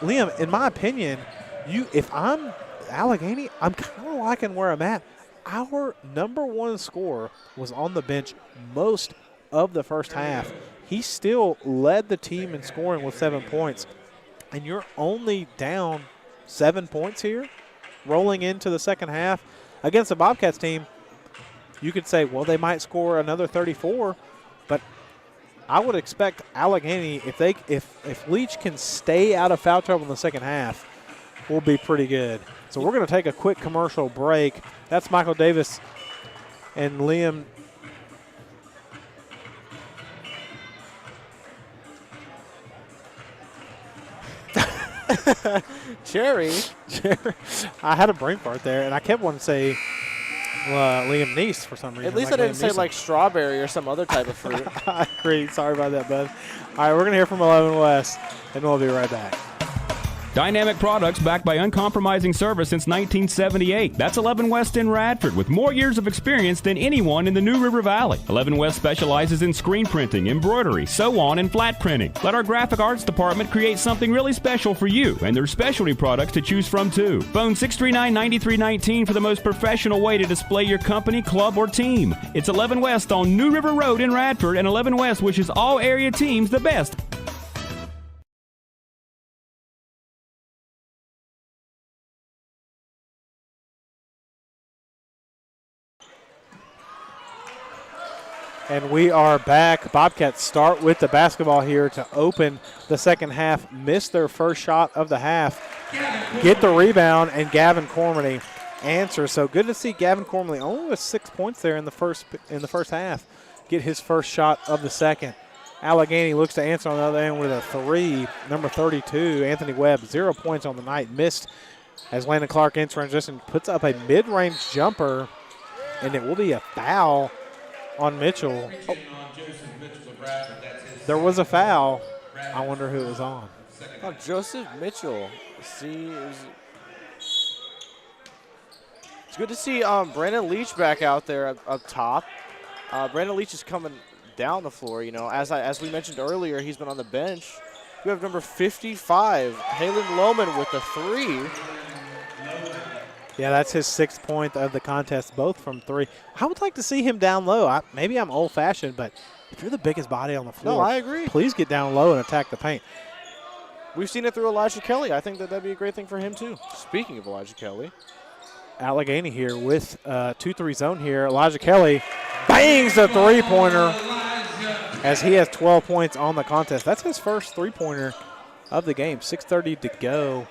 Liam, in my opinion, if I'm Alleghany, I'm kind of liking where I'm at. Our number one scorer was on the bench most of the first half. He still led the team in scoring with 7 points. And you're only down 7 points here, rolling into the second half. Against the Bobcats team, you could say, well, they might score another 34, but I would expect Alleghany, if Leach can stay out of foul trouble in the second half, will be pretty good. So we're going to take a quick commercial break. That's Michael Davis and Liam. Cherry. I had a brain fart there, and I kept wanting to say Liam Neese for some reason. At least I didn't say like strawberry or some other type of fruit. I agree. Sorry about that, bud. All right, we're going to hear from 11 West, and we'll be right back. Dynamic products backed by uncompromising service since 1978. That's 11 West in Radford, with more years of experience than anyone in the New River Valley. 11 West specializes in screen printing, embroidery, sew-on, and flat printing. Let our graphic arts department create something really special for you, and there's specialty products to choose from too. Phone 639-9319 for the most professional way to display your company, club, or team. It's 11 West on New River Road in Radford, and 11 West wishes all area teams the best. And we are back. Bobcats start with the basketball here to open the second half. Missed their first shot of the half. Get the rebound, and Gavin Cormany answers. So good to see Gavin Cormany only with 6 points there in the first half. Get his first shot of the second. Alleghany looks to answer on the other end with a three. Number 32, Anthony Webb, 0 points on the night. Missed as Landon Clark in transition puts up a mid-range jumper, and it will be a foul on Mitchell. Oh. There was a foul. I wonder who it was on. Oh, Joseph Mitchell. See, it's good to see Brandon Leach back out there up top. Brandon Leach is coming down the floor. You know, as we mentioned earlier, he's been on the bench. We have number 55, Halen Lohman, with the three. Yeah, that's his 6th point of the contest, both from three. I would like to see him down low. Maybe I'm old-fashioned, but if you're the biggest body on the floor, no, I agree. Please get down low and attack the paint. We've seen it through Elijah Kelly. I think that'd be a great thing for him, too. Speaking of Elijah Kelly. Alleghany here with 2-3 zone here. Elijah Kelly bangs the three-pointer as he has 12 points on the contest. That's his first three-pointer of the game. 6:30 to go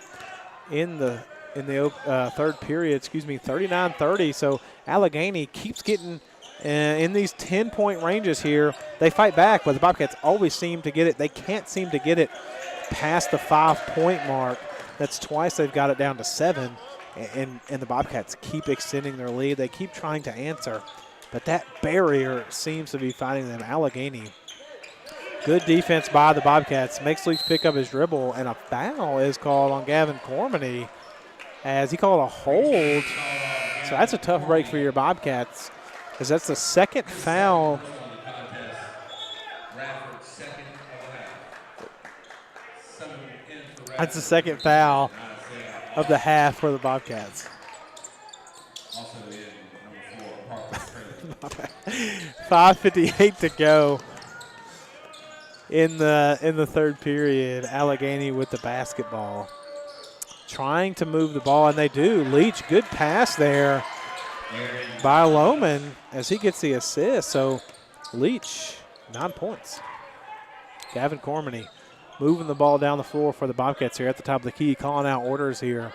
in the third period, 39-30. So Alleghany keeps getting in these 10-point ranges here. They fight back, but the Bobcats always seem to get it. They can't seem to get it past the 5-point mark. That's twice they've got it down to 7, and the Bobcats keep extending their lead. They keep trying to answer, but that barrier seems to be fighting them. Alleghany, good defense by the Bobcats. Makes Leach pick up his dribble, and a foul is called on Gavin Cormany, as he called a hold. So that's a tough break for your Bobcats, because that's the second foul. That's the second foul of the half for the Bobcats. 5:58 to go in the third period. Alleghany with the basketball, trying to move the ball, and they do. Leach, good pass there by Lohman as he gets the assist. So Leach, 9 points. Gavin Cormany moving the ball down the floor for the Bobcats here at the top of the key, calling out orders here.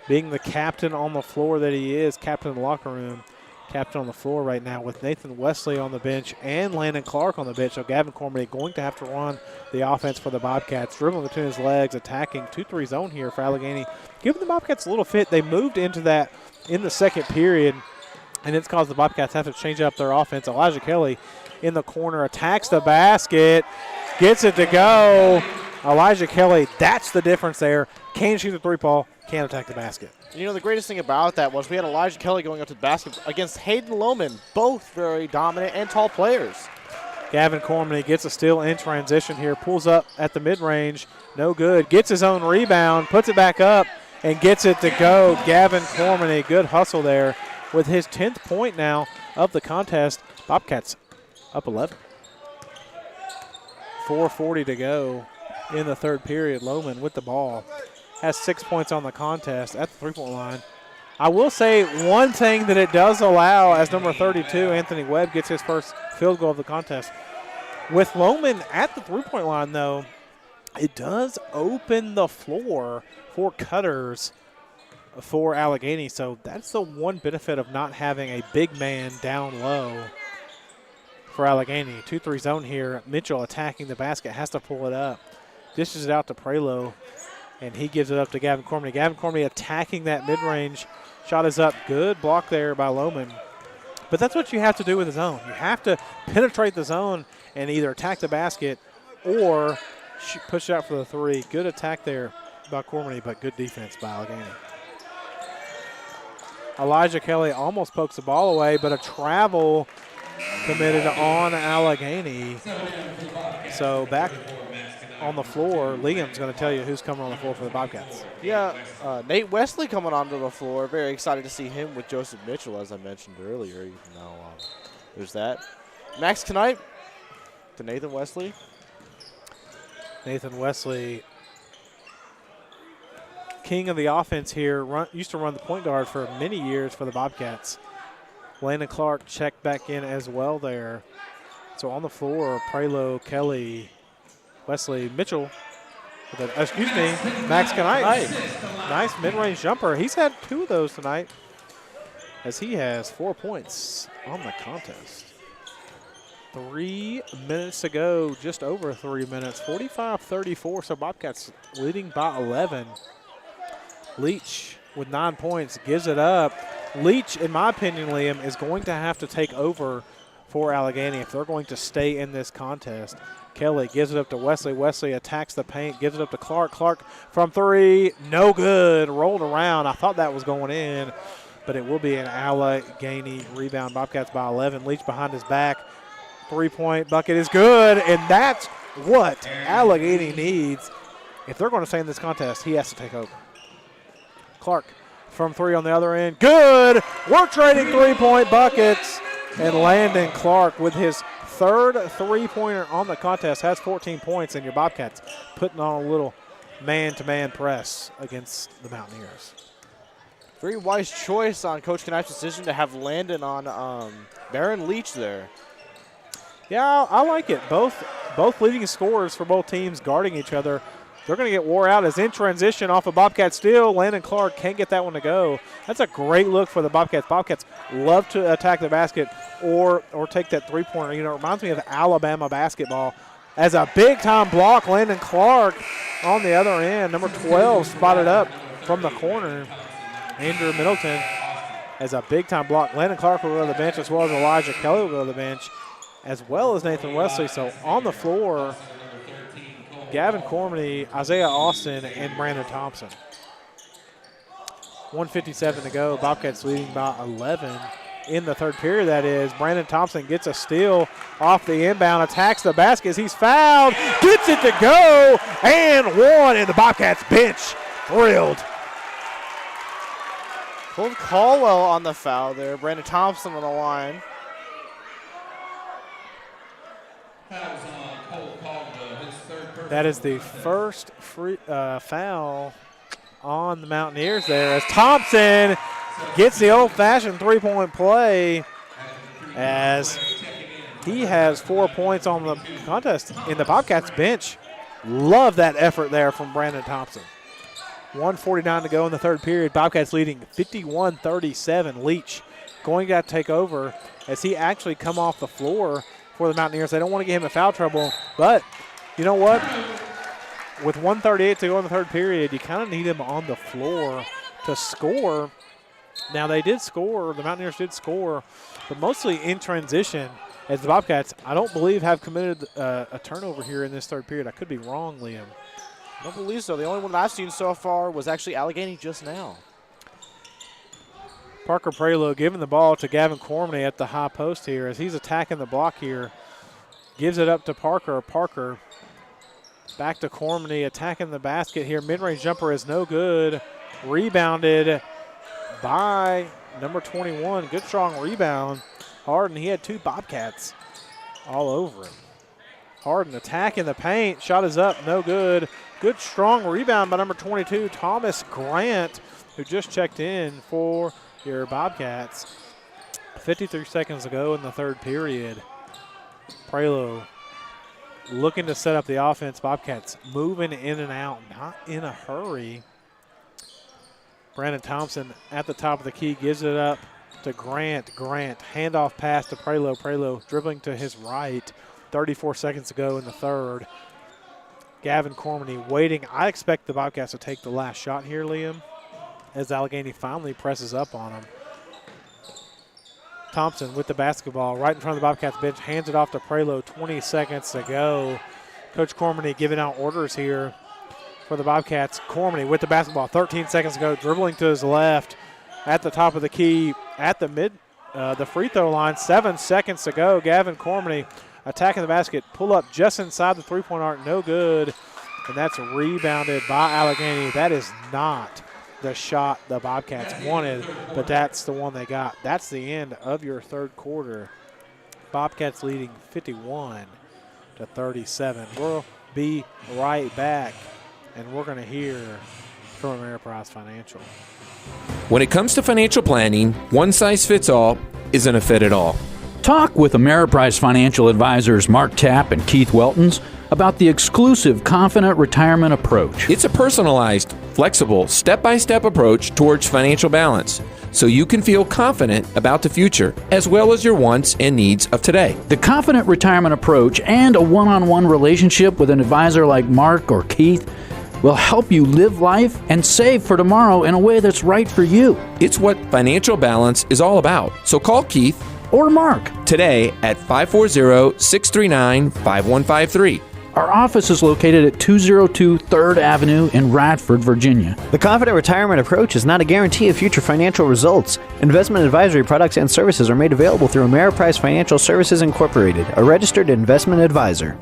Being the captain on the floor that he is, captain of the locker room, captain on the floor right now with Nathan Wesley on the bench and Landon Clark on the bench. So Gavin Cormany going to have to run the offense for the Bobcats, dribbling between his legs, attacking 2-3 zone here for Alleghany. Giving the Bobcats a little fit. They moved into that in the second period, and it's caused the Bobcats to have to change up their offense. Elijah Kelly in the corner attacks the basket, gets it to go. Elijah Kelly, that's the difference there. Can shoot the three-ball, can't attack the basket. You know, the greatest thing about that was we had Elijah Kelly going up to the basket against Hayden Lohman, both very dominant and tall players. Gavin Cormany gets a steal in transition here, pulls up at the mid-range, no good. Gets his own rebound, puts it back up, and gets it to go. Gavin Cormany, good hustle there with his 10th point now of the contest. Bobcats up 11. 4:40 to go in the third period. Lohman with the ball. Has 6 points on the contest at the three-point line. I will say one thing that it does allow, as number 32, Anthony Webb, gets his first field goal of the contest. With Lohman at the three-point line, though, it does open the floor for cutters for Alleghany. So that's the one benefit of not having a big man down low for Alleghany. 2-3 zone here. Mitchell attacking the basket, has to pull it up. Dishes it out to Prelo, and he gives it up to Gavin Cormany. Gavin Cormany attacking that mid-range Shot is up. Good block there by Lohman. But that's what you have to do with the zone. You have to penetrate the zone and either attack the basket or push it out for the three. Good attack there by Cormany, but good defense by Alleghany. Elijah Kelly almost pokes the ball away, but a travel committed on Alleghany. So back on the floor, Liam's going to tell you who's coming on the floor for the Bobcats. Yeah, Nate Wesley coming onto the floor. Very excited to see him with Joseph Mitchell, as I mentioned earlier. Even though there's that. Max Knight to Nathan Wesley. Nathan Wesley, king of the offense here, used to run the point guard for many years for the Bobcats. Landon Clark checked back in as well there. So on the floor, Prelo, Kelly, Wesley, Mitchell, Max Knight. Nice mid-range jumper. He's had 2 of those tonight as he has 4 points on the contest. 3 minutes to go, just over 3 minutes, 45-34, so Bobcats leading by 11. Leach with 9 points, gives it up. Leach, in my opinion, Liam, is going to have to take over for Alleghany if they're going to stay in this contest. Kelly gives it up to Wesley. Wesley attacks the paint, gives it up to Clark. Clark from 3, no good, rolled around. I thought that was going in, but it will be an Alleghany rebound. Bobcats by 11. Leach behind his back. 3-point bucket is good, and that's what Alleghany needs. If they're going to stay in this contest, he has to take over. Clark from 3 on the other end. Good! We're trading 3-point buckets. And Landon Clark with his 3rd three-pointer on the contest has 14 points, and your Bobcats putting on a little man-to-man press against the Mountaineers. Very wise choice on Coach Knight's decision to have Landon on Baron Leach there. Yeah, I like it. Both leading scorers for both teams guarding each other. They're going to get wore out as in transition off of Bobcat steal. Landon Clark can't get that one to go. That's a great look for the Bobcats. Bobcats love to attack the basket or take that three-pointer. You know, it reminds me of Alabama basketball. As a big-time block, Landon Clark on the other end. Number 12 spotted up from the corner. Andrew Middleton as a big-time block. Landon Clark will go to the bench as well as Elijah Kelly will go to the bench as well as Nathan Wesley. So on the floor, Gavin Cormany, Isaiah Austin, and Brandon Thompson. 1:57 to go. Bobcats leading by 11 in the third period, that is. Brandon Thompson gets a steal off the inbound, attacks the basket as he's fouled, gets it to go, and one, and the Bobcats bench thrilled. Colt Caldwell on the foul there. Brandon Thompson on the line. That is the first foul on the Mountaineers there as Thompson gets the old-fashioned three-point play as he has 4 points on the contest in the Bobcats bench. Love that effort there from Brandon Thompson. 1:49 to go in the third period. Bobcats leading 51-37. Leach going to take over as he actually come off the floor for the Mountaineers. They don't want to get him in foul trouble, but you know what? With 1:38 to go in the third period, you kind of need him on the floor to score. Now, they did score. The Mountaineers did score, but mostly in transition as the Bobcats, I don't believe, have committed a turnover here in this third period. I could be wrong, Liam. I don't believe so. The only one I've seen so far was actually Alleghany just now. Parker Prelo giving the ball to Gavin Cormany at the high post here as he's attacking the block here. Gives it up to Parker. Parker back to Cormany, attacking the basket here. Mid-range jumper is no good. Rebounded by number 21. Good strong rebound. Harden, he had 2 Bobcats all over him. Harden attacking the paint. Shot is up, no good. Good strong rebound by number 22, Thomas Grant, who just checked in for your Bobcats. 53 seconds to go in the third period. Prelo looking to set up the offense. Bobcats moving in and out, not in a hurry. Brandon Thompson at the top of the key gives it up to Grant. Grant, handoff pass to Prelo. Prelo dribbling to his right. 34 seconds to go in the third. Gavin Cormany waiting. I expect the Bobcats to take the last shot here, Liam. as Alleghany finally presses up on them. Thompson with the basketball right in front of the Bobcats bench, hands it off to Prelo, 20 seconds to go. Coach Cormany giving out orders here for the Bobcats. Cormany with the basketball, 13 seconds to go, dribbling to his left at the top of the key at the free throw line, 7 seconds to go. Gavin Cormany attacking the basket, pull up just inside the three-point arc, no good, and that's rebounded by Alleghany. That is not the shot the Bobcats wanted, but that's the one they got. That's the end of your third quarter. Bobcats leading 51-37. We'll be right back, and we're going to hear from Ameriprise Financial. When it comes to financial planning, one size fits all isn't a fit at all. Talk with Ameriprise Financial Advisors Mark Tapp and Keith Weltons about the exclusive Confident Retirement Approach. It's a personalized, flexible, step-by-step approach towards financial balance, so you can feel confident about the future, as well as your wants and needs of today. The Confident Retirement Approach and a one-on-one relationship with an advisor like Mark or Keith will help you live life and save for tomorrow in a way that's right for you. It's what financial balance is all about. So call Keith or Mark today at 540-639-5153. Our office is located at 202 3rd Avenue in Radford, Virginia. The Confident Retirement Approach is not a guarantee of future financial results. Investment advisory products and services are made available through Ameriprise Financial Services Incorporated, a registered investment advisor.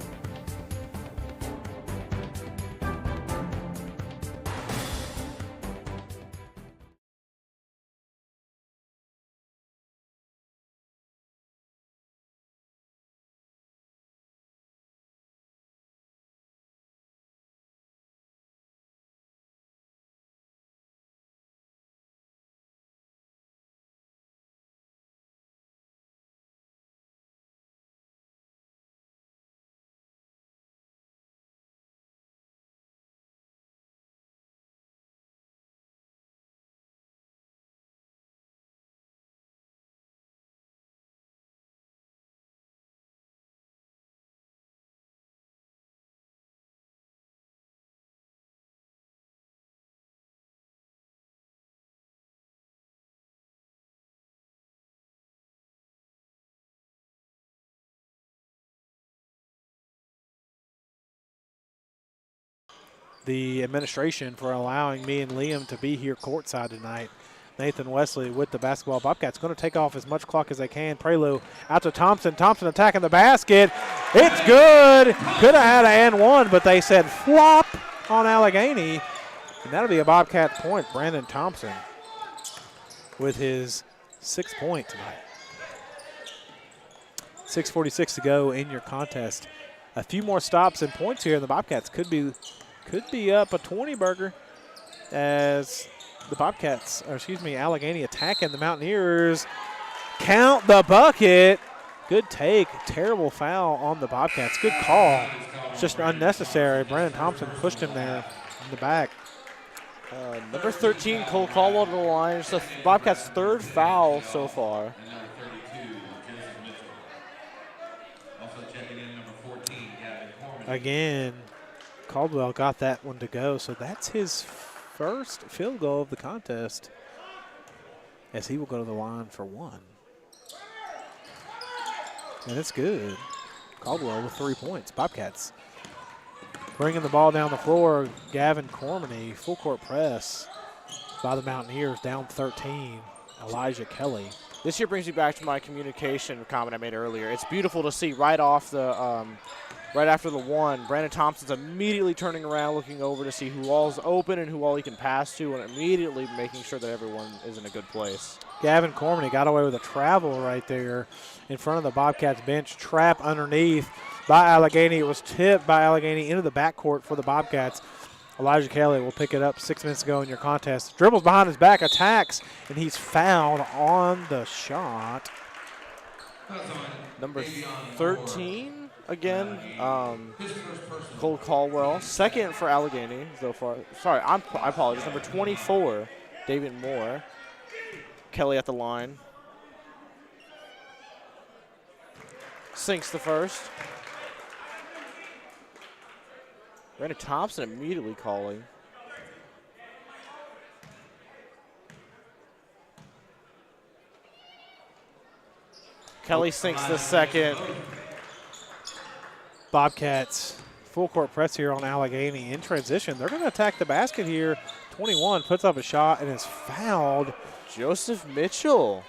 The administration for allowing me and Liam to be here courtside tonight. Nathan Wesley with the basketball. Bobcats going to take off as much clock as they can. Prelo out to Thompson. Thompson attacking the basket. It's good. Could have had an and one, but they said flop on Alleghany. And that'll be a Bobcat point. Brandon Thompson with his 6th point tonight. 6:46 to go in your contest. A few more stops and points here, and the Bobcats could be up a 20-burger as the Bobcats, Alleghany attacking the Mountaineers. Count the bucket. Good take. Terrible foul on the Bobcats. Good call. It's just unnecessary. Brandon Thompson pushed him there in the back. Number 13, Cole Caldwell to the line. It's the Bobcats' 3rd foul so far. Again, Caldwell got that one to go, so that's his first field goal of the contest as he will go to the line for one. And it's good. Caldwell with 3 points. Bobcats bringing the ball down the floor. Gavin Cormany, full court press by the Mountaineers, down 13. Elijah Kelly. This year brings me back to my communication comment I made earlier. It's beautiful to see right after the one, Brandon Thompson's immediately turning around, looking over to see who all's open and who all he can pass to, and immediately making sure that everyone is in a good place. Gavin Cormany got away with a travel right there in front of the Bobcats bench. Trap underneath by Alleghany. It was tipped by Alleghany into the backcourt for the Bobcats. Elijah Kelly will pick it up 6 minutes ago in your contest. Dribbles behind his back, attacks, and he's fouled on the shot. Number 13 again, Cole Caldwell. 2nd for Alleghany so far. Sorry, I apologize. Number 24, David Moore. Kelly at the line. Sinks the first. Brandon Thompson immediately calling. Kelly sinks the second. Bobcats full court press here on Alleghany in transition. They're going to attack the basket here. 21 puts up a shot and is fouled. Joseph Mitchell.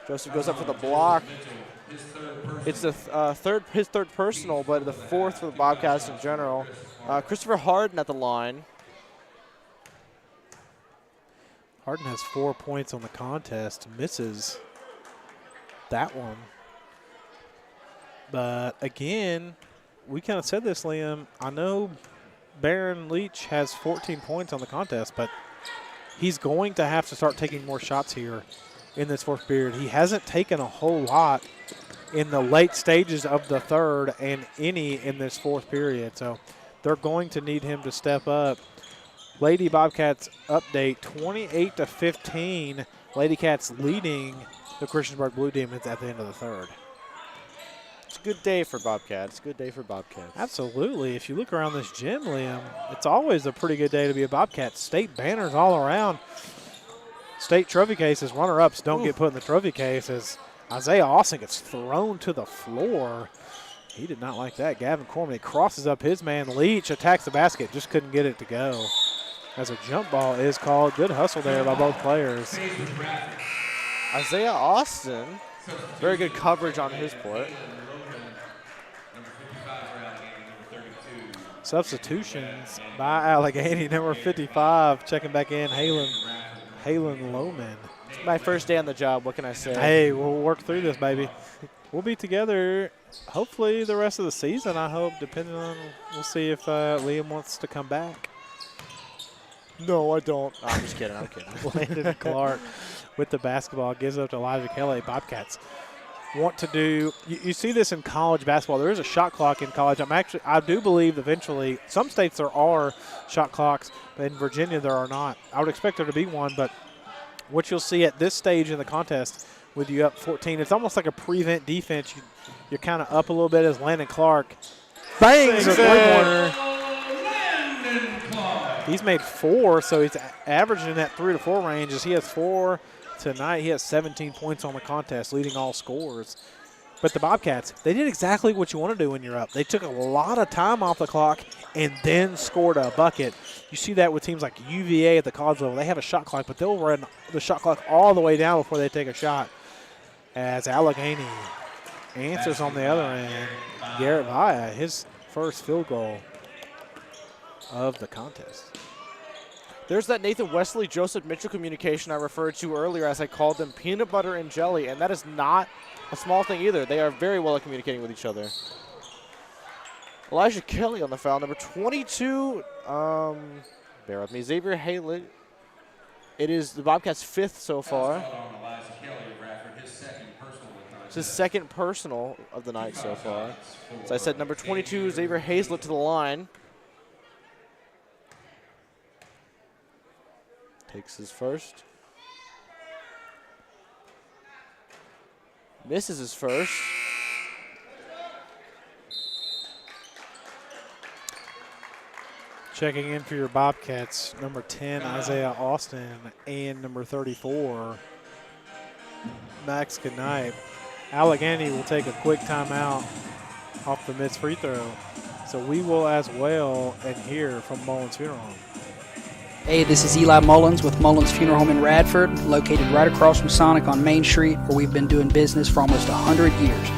Joseph goes up for the block. It's the his third personal, but the fourth for the Bobcats in general. Christopher Harden at the line. Harden has 4 points on the contest, misses that one. But again, we kind of said this, Liam. I know Baron Leach has 14 points on the contest, but he's going to have to start taking more shots here in this fourth period. He hasn't taken a whole lot in the late stages of the third and any in this fourth period. So they're going to need him to step up. Lady Bobcats update 28-15. Lady Cats leading the Christiansburg Blue Demons at the end of the third. It's a good day for Bobcats. Good day for Bobcats. Absolutely. If you look around this gym, Liam, it's always a pretty good day to be a Bobcat. State banners all around. State trophy cases, runner-ups don't get put in the trophy case as Isaiah Austin gets thrown to the floor. He did not like that. Gavin Cormier crosses up his man. Leach attacks the basket, just couldn't get it to go. As a jump ball is called. Good hustle there by both players. Isaiah Austin, very good coverage on his part. Substitutions by Alleghany. Number 55 checking back in, Halen Lohman. It's my first day on the job. What can I say? Hey, we'll work through this, baby. We'll be together hopefully the rest of the season, I hope, depending on, we'll see if Liam wants to come back. No, I don't. No, I'm just kidding. I'm kidding. Landon Clark with the basketball gives up to Elijah Kelly. Bobcats want to do, you see this in college basketball. There is a shot clock in college. I do believe eventually, some states there are shot clocks, but in Virginia there are not. I would expect there to be one, but what you'll see at this stage in the contest with you up 14, it's almost like a prevent defense. You're kind of up a little bit as Landon Clark bangs a three-pointer. He's made 4, so he's averaging in that 3 to 4 range. As he has 4 tonight, he has 17 points on the contest, leading all scorers. But the Bobcats, they did exactly what you want to do when you're up. They took a lot of time off the clock and then scored a bucket. You see that with teams like UVA at the college level. They have a shot clock, but they'll run the shot clock all the way down before they take a shot. As Alleghany answers on the other end, Garrett Vaya, his first field goal of the contest. There's that Nathan Wesley, Joseph Mitchell communication I referred to earlier as I called them peanut butter and jelly, and that is not a small thing either. They are very well at communicating with each other. Elijah Kelly on the foul, number 22. Bear with me, Xavier Haylett. It is the Bobcats' 5th so far. It's his second personal of the night so far. As I said, number 22, Xavier Haylett to the line. Takes his first. Misses his first. Checking in for your Bobcats, number 10, Isaiah Austin, and number 34, Max Knipe. Alleghany will take a quick timeout off the missed free throw. So we will as well and hear from Mullins Funeral Home. Hey, this is Eli Mullins with Mullins Funeral Home in Radford, located right across from Sonic on Main Street, where we've been doing business for almost 100 years.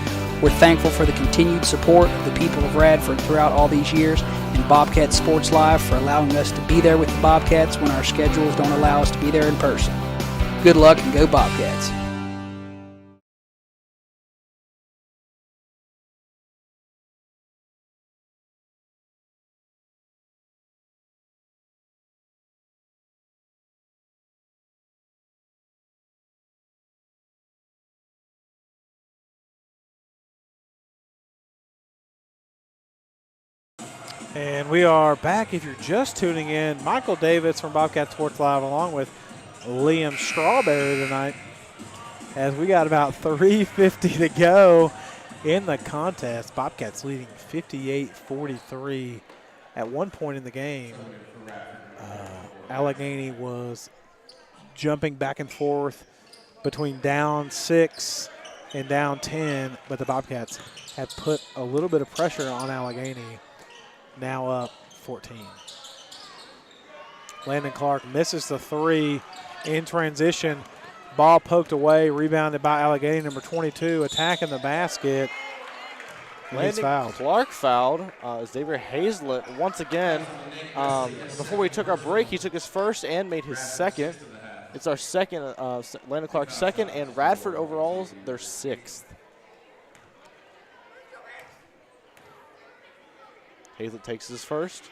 We're thankful for the continued support of the people of Radford throughout all these years, and Bobcat Sports Live for allowing us to be there with the Bobcats when our schedules don't allow us to be there in person. Good luck and go Bobcats. And we are back. If you're just tuning in, Michael Davis from Bobcat Sports Live along with Liam Strawberry tonight, as we got about 3:50 to go in the contest. Bobcats leading 58-43 at one point in the game. Alleghany was jumping back and forth between down 6 and down 10, but the Bobcats have put a little bit of pressure on Alleghany, now up 14. Landon Clark misses the three in transition. Ball poked away, rebounded by Alleghany, number 22, attacking the basket. Landon Clark fouled. Xavier Hazlett once again. Before we took our break, he took his first and made his second. It's our second, Landon Clark's second, and Radford overall, their sixth. Hazlett takes his first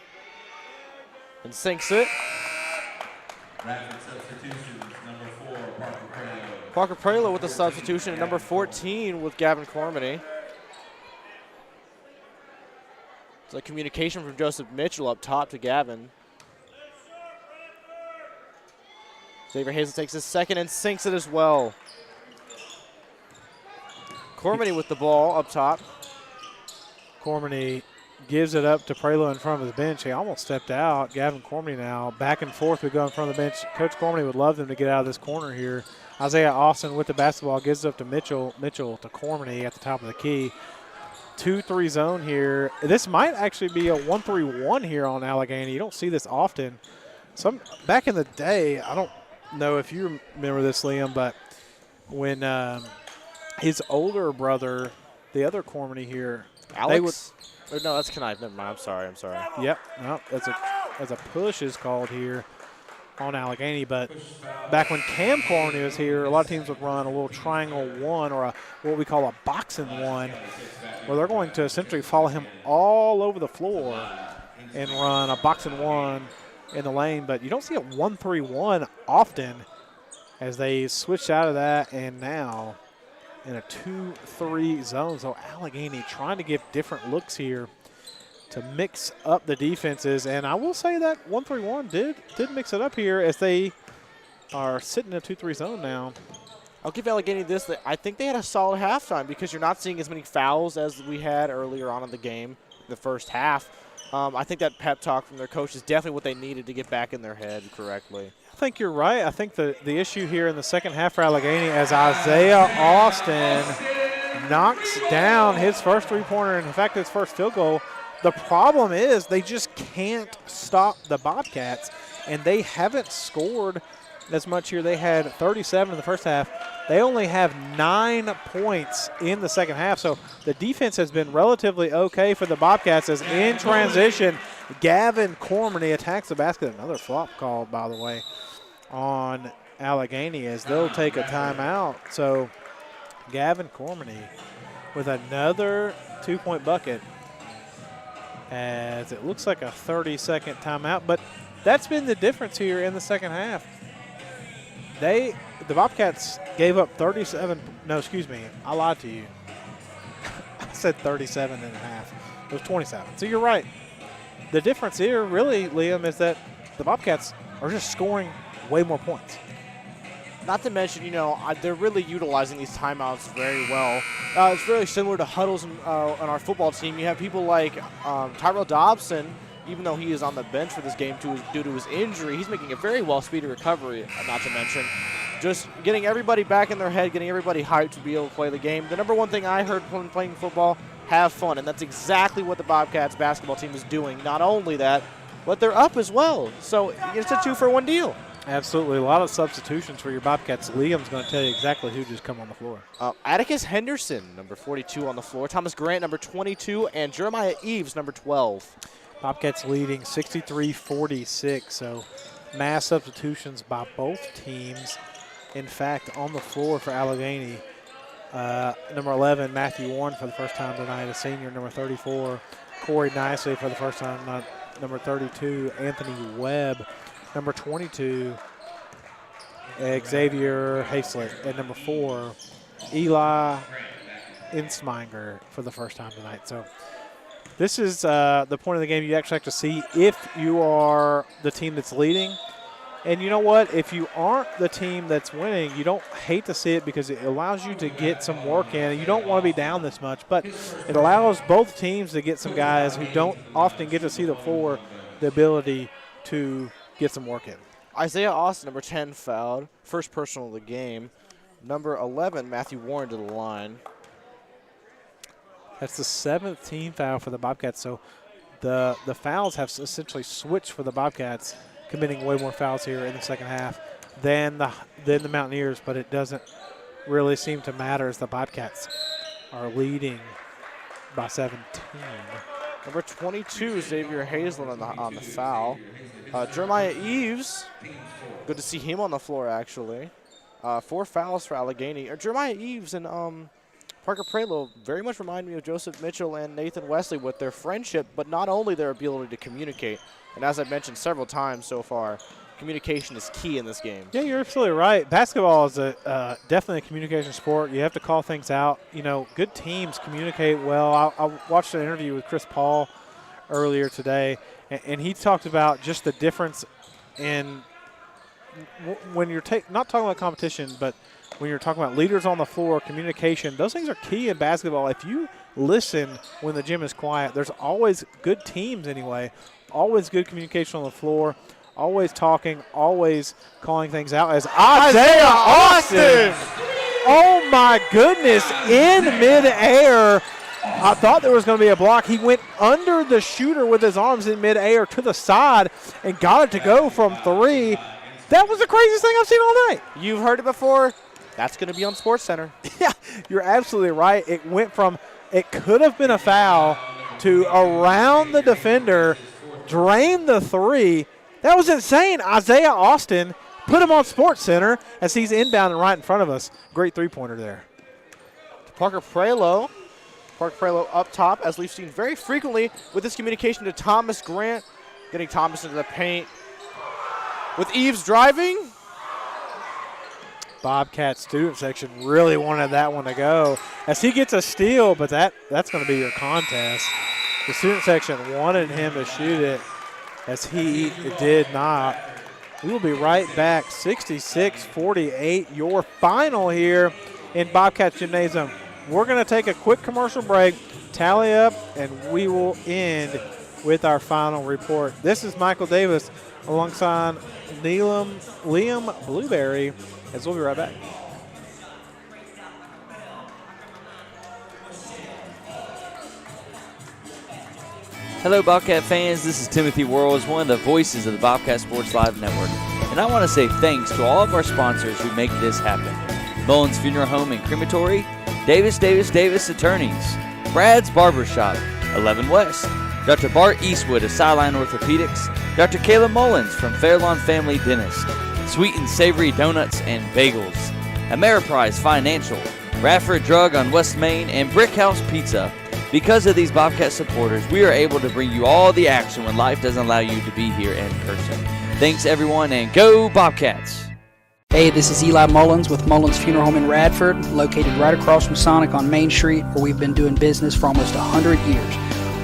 and sinks it. Radford substitutions, number 4, Parker Prelo. Parker Prelo with the substitution, and number 14 with Gavin Cormany. It's a communication from Joseph Mitchell up top to Gavin. Xavier Hazlett takes his second and sinks it as well. Cormany with the ball up top. Cormany gives it up to Prelo in front of his bench. He almost stepped out. Gavin Cormany now back and forth. We go in front of the bench. Coach Cormany would love them to get out of this corner here. Isaiah Austin with the basketball gives it up to Mitchell. Mitchell to Cormany at the top of the key. 2-3 zone here. This might actually be a 1-3-1 here on Alleghany. You don't see this often. Back in the day, I don't know if you remember this, Liam, but when his older brother, the other Cormany here, Alex? No, that's Knife. Never mind. I'm sorry. Yep. No, that's a push is called here on Alleghany. But back when Cam Cormany was here, a lot of teams would run a little triangle one or what we call a boxing one, where they're going to essentially follow him all over the floor and run a boxing one in the lane. But you don't see a 1-3-1 often, as they switched out of that and now in a 2-3 zone. So Alleghany trying to give different looks here to mix up the defenses. And I will say that 1-3-1 did mix it up here, as they are sitting in a 2-3 zone now. I'll give Alleghany this. That I think they had a solid halftime, because you're not seeing as many fouls as we had earlier on in the game, the first half. I think that pep talk from their coach is definitely what they needed to get back in their head correctly. I think you're right. I think the issue here in the second half for Alleghany, as Isaiah Austin knocks down his first three-pointer, and in fact his first field goal. The problem is they just can't stop the Bobcats, and they haven't scored as much here. They had 37 in the first half. They only have 9 points in the second half, so the defense has been relatively okay for the Bobcats, as in transition, Gavin Cormany attacks the basket. Another flop call, by the way, on Alleghany, as they'll take a timeout. So Gavin Cormany with another 2-point bucket, as it looks like a 30-second timeout. But that's been the difference here in the second half. The Bobcats gave up 37. No, excuse me. I lied to you. I said 37 and a half. It was 27. So you're right. The difference here, really, Liam, is that the Bobcats are just scoring way more points. Not to mention, they're really utilizing these timeouts very well. It's very similar to huddles on our football team. You have people like Tyrell Dobson. Even though he is on the bench for this game due to his injury, he's making a very speedy recovery, not to mention just getting everybody back in their head, getting everybody hyped to be able to play the game. The number one thing I heard when playing football, have fun, and that's exactly what the Bobcats basketball team is doing. Not only that, but they're up as well. So it's a 2-for-1 deal. Absolutely. A lot of substitutions for your Bobcats. Liam's going to tell you exactly who just come on the floor. Atticus Henderson, number 42 on the floor. Thomas Grant, number 22, and Jeremiah Eves, number 12. Bobcats leading 63-46, so mass substitutions by both teams. In fact, on the floor for Alleghany, number 11, Matthew Warren for the first time tonight, a senior. Number 34, Corey Nicely for the first time tonight. Number 32, Anthony Webb. Number 22, Xavier Hazlett. And number 4, Eli Insminger for the first time tonight. So this is the point of the game you actually have to see if you are the team that's leading. And you know what? If you aren't the team that's winning, you don't hate to see it, because it allows you to get some work in. You don't want to be down this much, but it allows both teams to get some guys who don't often get to see the floor the ability to get some work in. Isaiah Austin, number 10, fouled. First personal of the game. number 11, Matthew Warren, to the line. That's the 7th team foul for the Bobcats. So the fouls have essentially switched for the Bobcats, committing way more fouls here in the second half than the Mountaineers, but it doesn't really seem to matter as the Bobcats are leading by 17. Number 22, Xavier Hazelin on the foul. Jeremiah Eves, good to see him on the floor, actually. 4 fouls for Alleghany. Jeremiah Eves and Parker Prelo very much remind me of Joseph Mitchell and Nathan Wesley with their friendship, but not only their ability to communicate. And as I've mentioned several times so far, communication is key in this game. Yeah, you're absolutely right. Basketball is definitely a communication sport. You have to call things out. You know, good teams communicate well. I watched an interview with Chris Paul earlier today, and he talked about just the difference in when you're not talking about competition, but when you're talking about leaders on the floor, communication, those things are key in basketball. If you listen when the gym is quiet, there's always good teams anyway, always good communication on the floor, always talking, always calling things out as Isaiah Austin. Oh, my goodness, in midair. I thought there was going to be a block. He went under the shooter with his arms in midair to the side and got it to go from 3. That was the craziest thing I've seen all night. You've heard it before. That's going to be on SportsCenter. Yeah, you're absolutely right. It went from it could have been a foul to around the defender, drain the 3. That was insane. Isaiah Austin put him on SportsCenter as he's inbound and right in front of us. Great three-pointer there. Parker Prelo. Parker Prelo up top, as we've seen very frequently with this communication to Thomas Grant, getting Thomas into the paint. With Eves driving. Bobcat student section really wanted that one to go as he gets a steal, but that's going to be your contest. The student section wanted him to shoot it as he did not. We will be right back, 66-48, your final here in Bobcat Gymnasium. We're going to take a quick commercial break, tally up, and we will end with our final report. This is Michael Davis alongside Liam Blueberry, as we'll be right back. Hello, Bobcat fans. This is Timothy Worrells, one of the voices of the Bobcat Sports Live Network. And I want to say thanks to all of our sponsors who make this happen. Mullins Funeral Home and Crematory, Davis Attorneys, Brad's Barbershop, 11 West, Dr. Bart Eastwood of Sideline Orthopedics, Dr. Kayla Mullins from Fairlawn Family Dentist, Sweet and Savory Donuts and Bagels, Ameriprise Financial, Radford Drug on West Main, and Brick House Pizza. Because of these Bobcat supporters, we are able to bring you all the action when life doesn't allow you to be here in person. Thanks, everyone, and go Bobcats! Hey, this is Eli Mullins with Mullins Funeral Home in Radford, located right across from Sonic on Main Street, where we've been doing business for almost 100 years.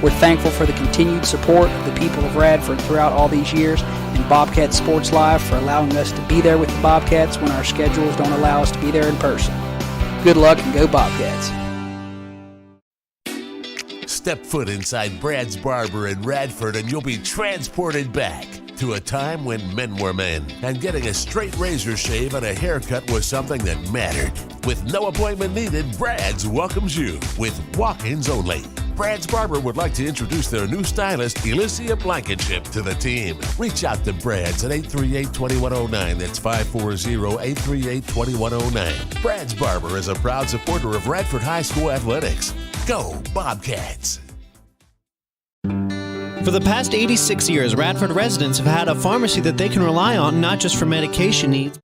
We're thankful for the continued support of the people of Radford throughout all these years, and Bobcat Sports Live for allowing us to be there with the Bobcats when our schedules don't allow us to be there in person. Good luck and go Bobcats. Step foot inside Brad's Barber in Radford and you'll be transported back to a time when men were men and getting a straight razor shave and a haircut was something that mattered. With no appointment needed, Brad's welcomes you with walk-ins only. Brad's Barber would like to introduce their new stylist, Elysia Blankenship, to the team. Reach out to Brad's at 838-2109. That's 540-838-2109. Brad's Barber is a proud supporter of Radford High School athletics. Go Bobcats! For the past 86 years, Radford residents have had a pharmacy that they can rely on, not just for medication needs.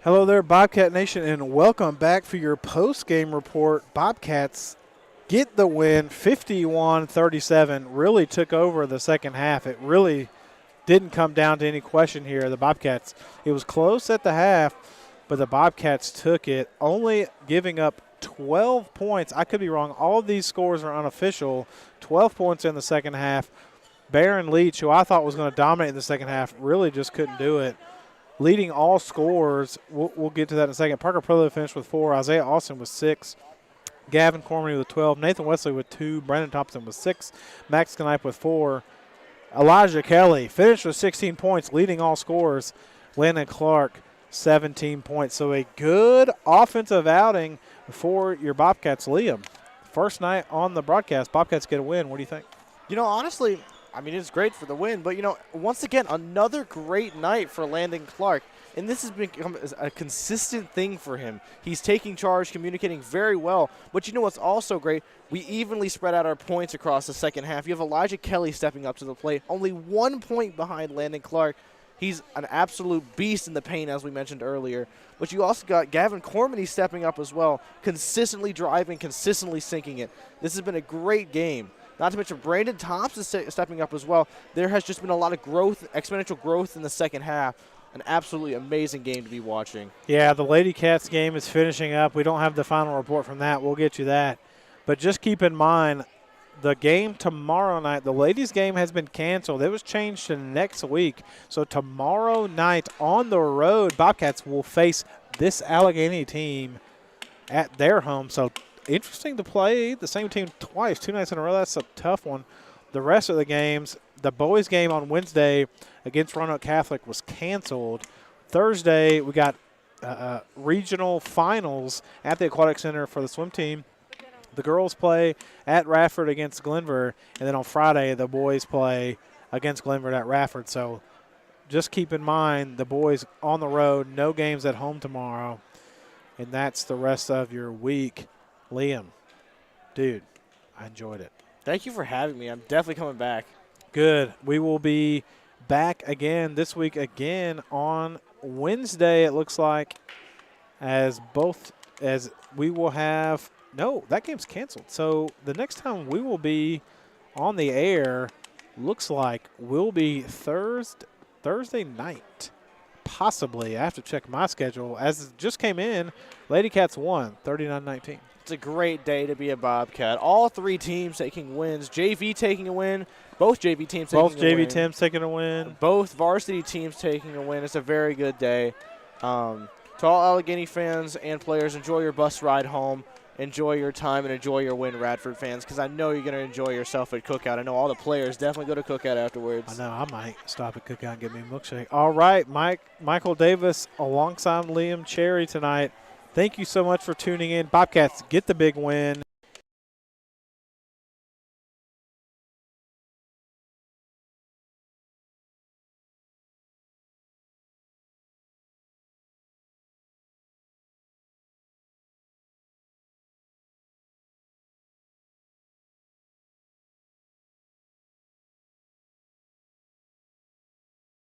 Hello there, Bobcat Nation, and welcome back for your post-game report. Bobcats get the win, 51-37. Really took over the second half. It really didn't come down to any question here. The Bobcats, it was close at the half, but the Bobcats took it, only giving up 12 points. I could be wrong. All of these scores are unofficial. 12 points in the second half. Barron Leach, who I thought was going to dominate in the second half, really just couldn't do it. Leading all scorers, we'll get to that in a second. Parker Prelo finished with 4. Isaiah Austin with 6. Gavin Cormany with 12. Nathan Wesley with 2. Brandon Thompson with 6. Max Knipe with 4. Elijah Kelly finished with 16 points, leading all scorers. Landon Clark, 17 points. So a good offensive outing for your Bobcats. Liam, first night on the broadcast, Bobcats get a win. What do you think? You know, honestly, I mean, it's great for the win, but, you know, once again, another great night for Landon Clark. And this has become a consistent thing for him. He's taking charge, communicating very well. But you know what's also great? We evenly spread out our points across the second half. You have Elijah Kelly stepping up to the plate, only 1 point behind Landon Clark. He's an absolute beast in the paint, as we mentioned earlier. But you also got Gavin Cormany stepping up as well, consistently driving, consistently sinking it. This has been a great game. Not to mention Brandon Thompson is stepping up as well. There has just been a lot of growth, exponential growth in the second half. An absolutely amazing game to be watching. Yeah, the Lady Cats game is finishing up. We don't have the final report from that. We'll get you that. But just keep in mind, the game tomorrow night, the ladies' game has been canceled. It was changed to next week. So tomorrow night on the road, Bobcats will face this Alleghany team at their home. So interesting to play the same team twice, 2 nights in a row. That's a tough one. The rest of the games, the boys' game on Wednesday against Roanoke Catholic was canceled. Thursday, we got regional finals at the Aquatic Center for the swim team. The girls play at Radford against Glenver, and then on Friday, the boys play against Glenver at Radford. So just keep in mind the boys on the road, no games at home tomorrow, and that's the rest of your week. Liam, dude, I enjoyed it. Thank you for having me. I'm definitely coming back. Good. We will be back again this week again on Wednesday, it looks like, as we will have – no, that game's canceled. So the next time we will be on the air looks like will be Thursday night, possibly. I have to check my schedule. As it just came in, Lady Cats won 39-19. It's a great day to be a Bobcat. All 3 teams taking wins. JV taking a win. Both JV teams taking a win. Both JV teams taking a win. Both varsity teams taking a win. It's a very good day. To all Alleghany fans and players, enjoy your bus ride home. Enjoy your time and enjoy your win, Radford fans, because I know you're going to enjoy yourself at Cookout. I know all the players definitely go to Cookout afterwards. I know. I might stop at Cookout and get me a milkshake. All right, Michael Davis alongside Liam Cherry tonight. Thank you so much for tuning in. Bobcats get the big win.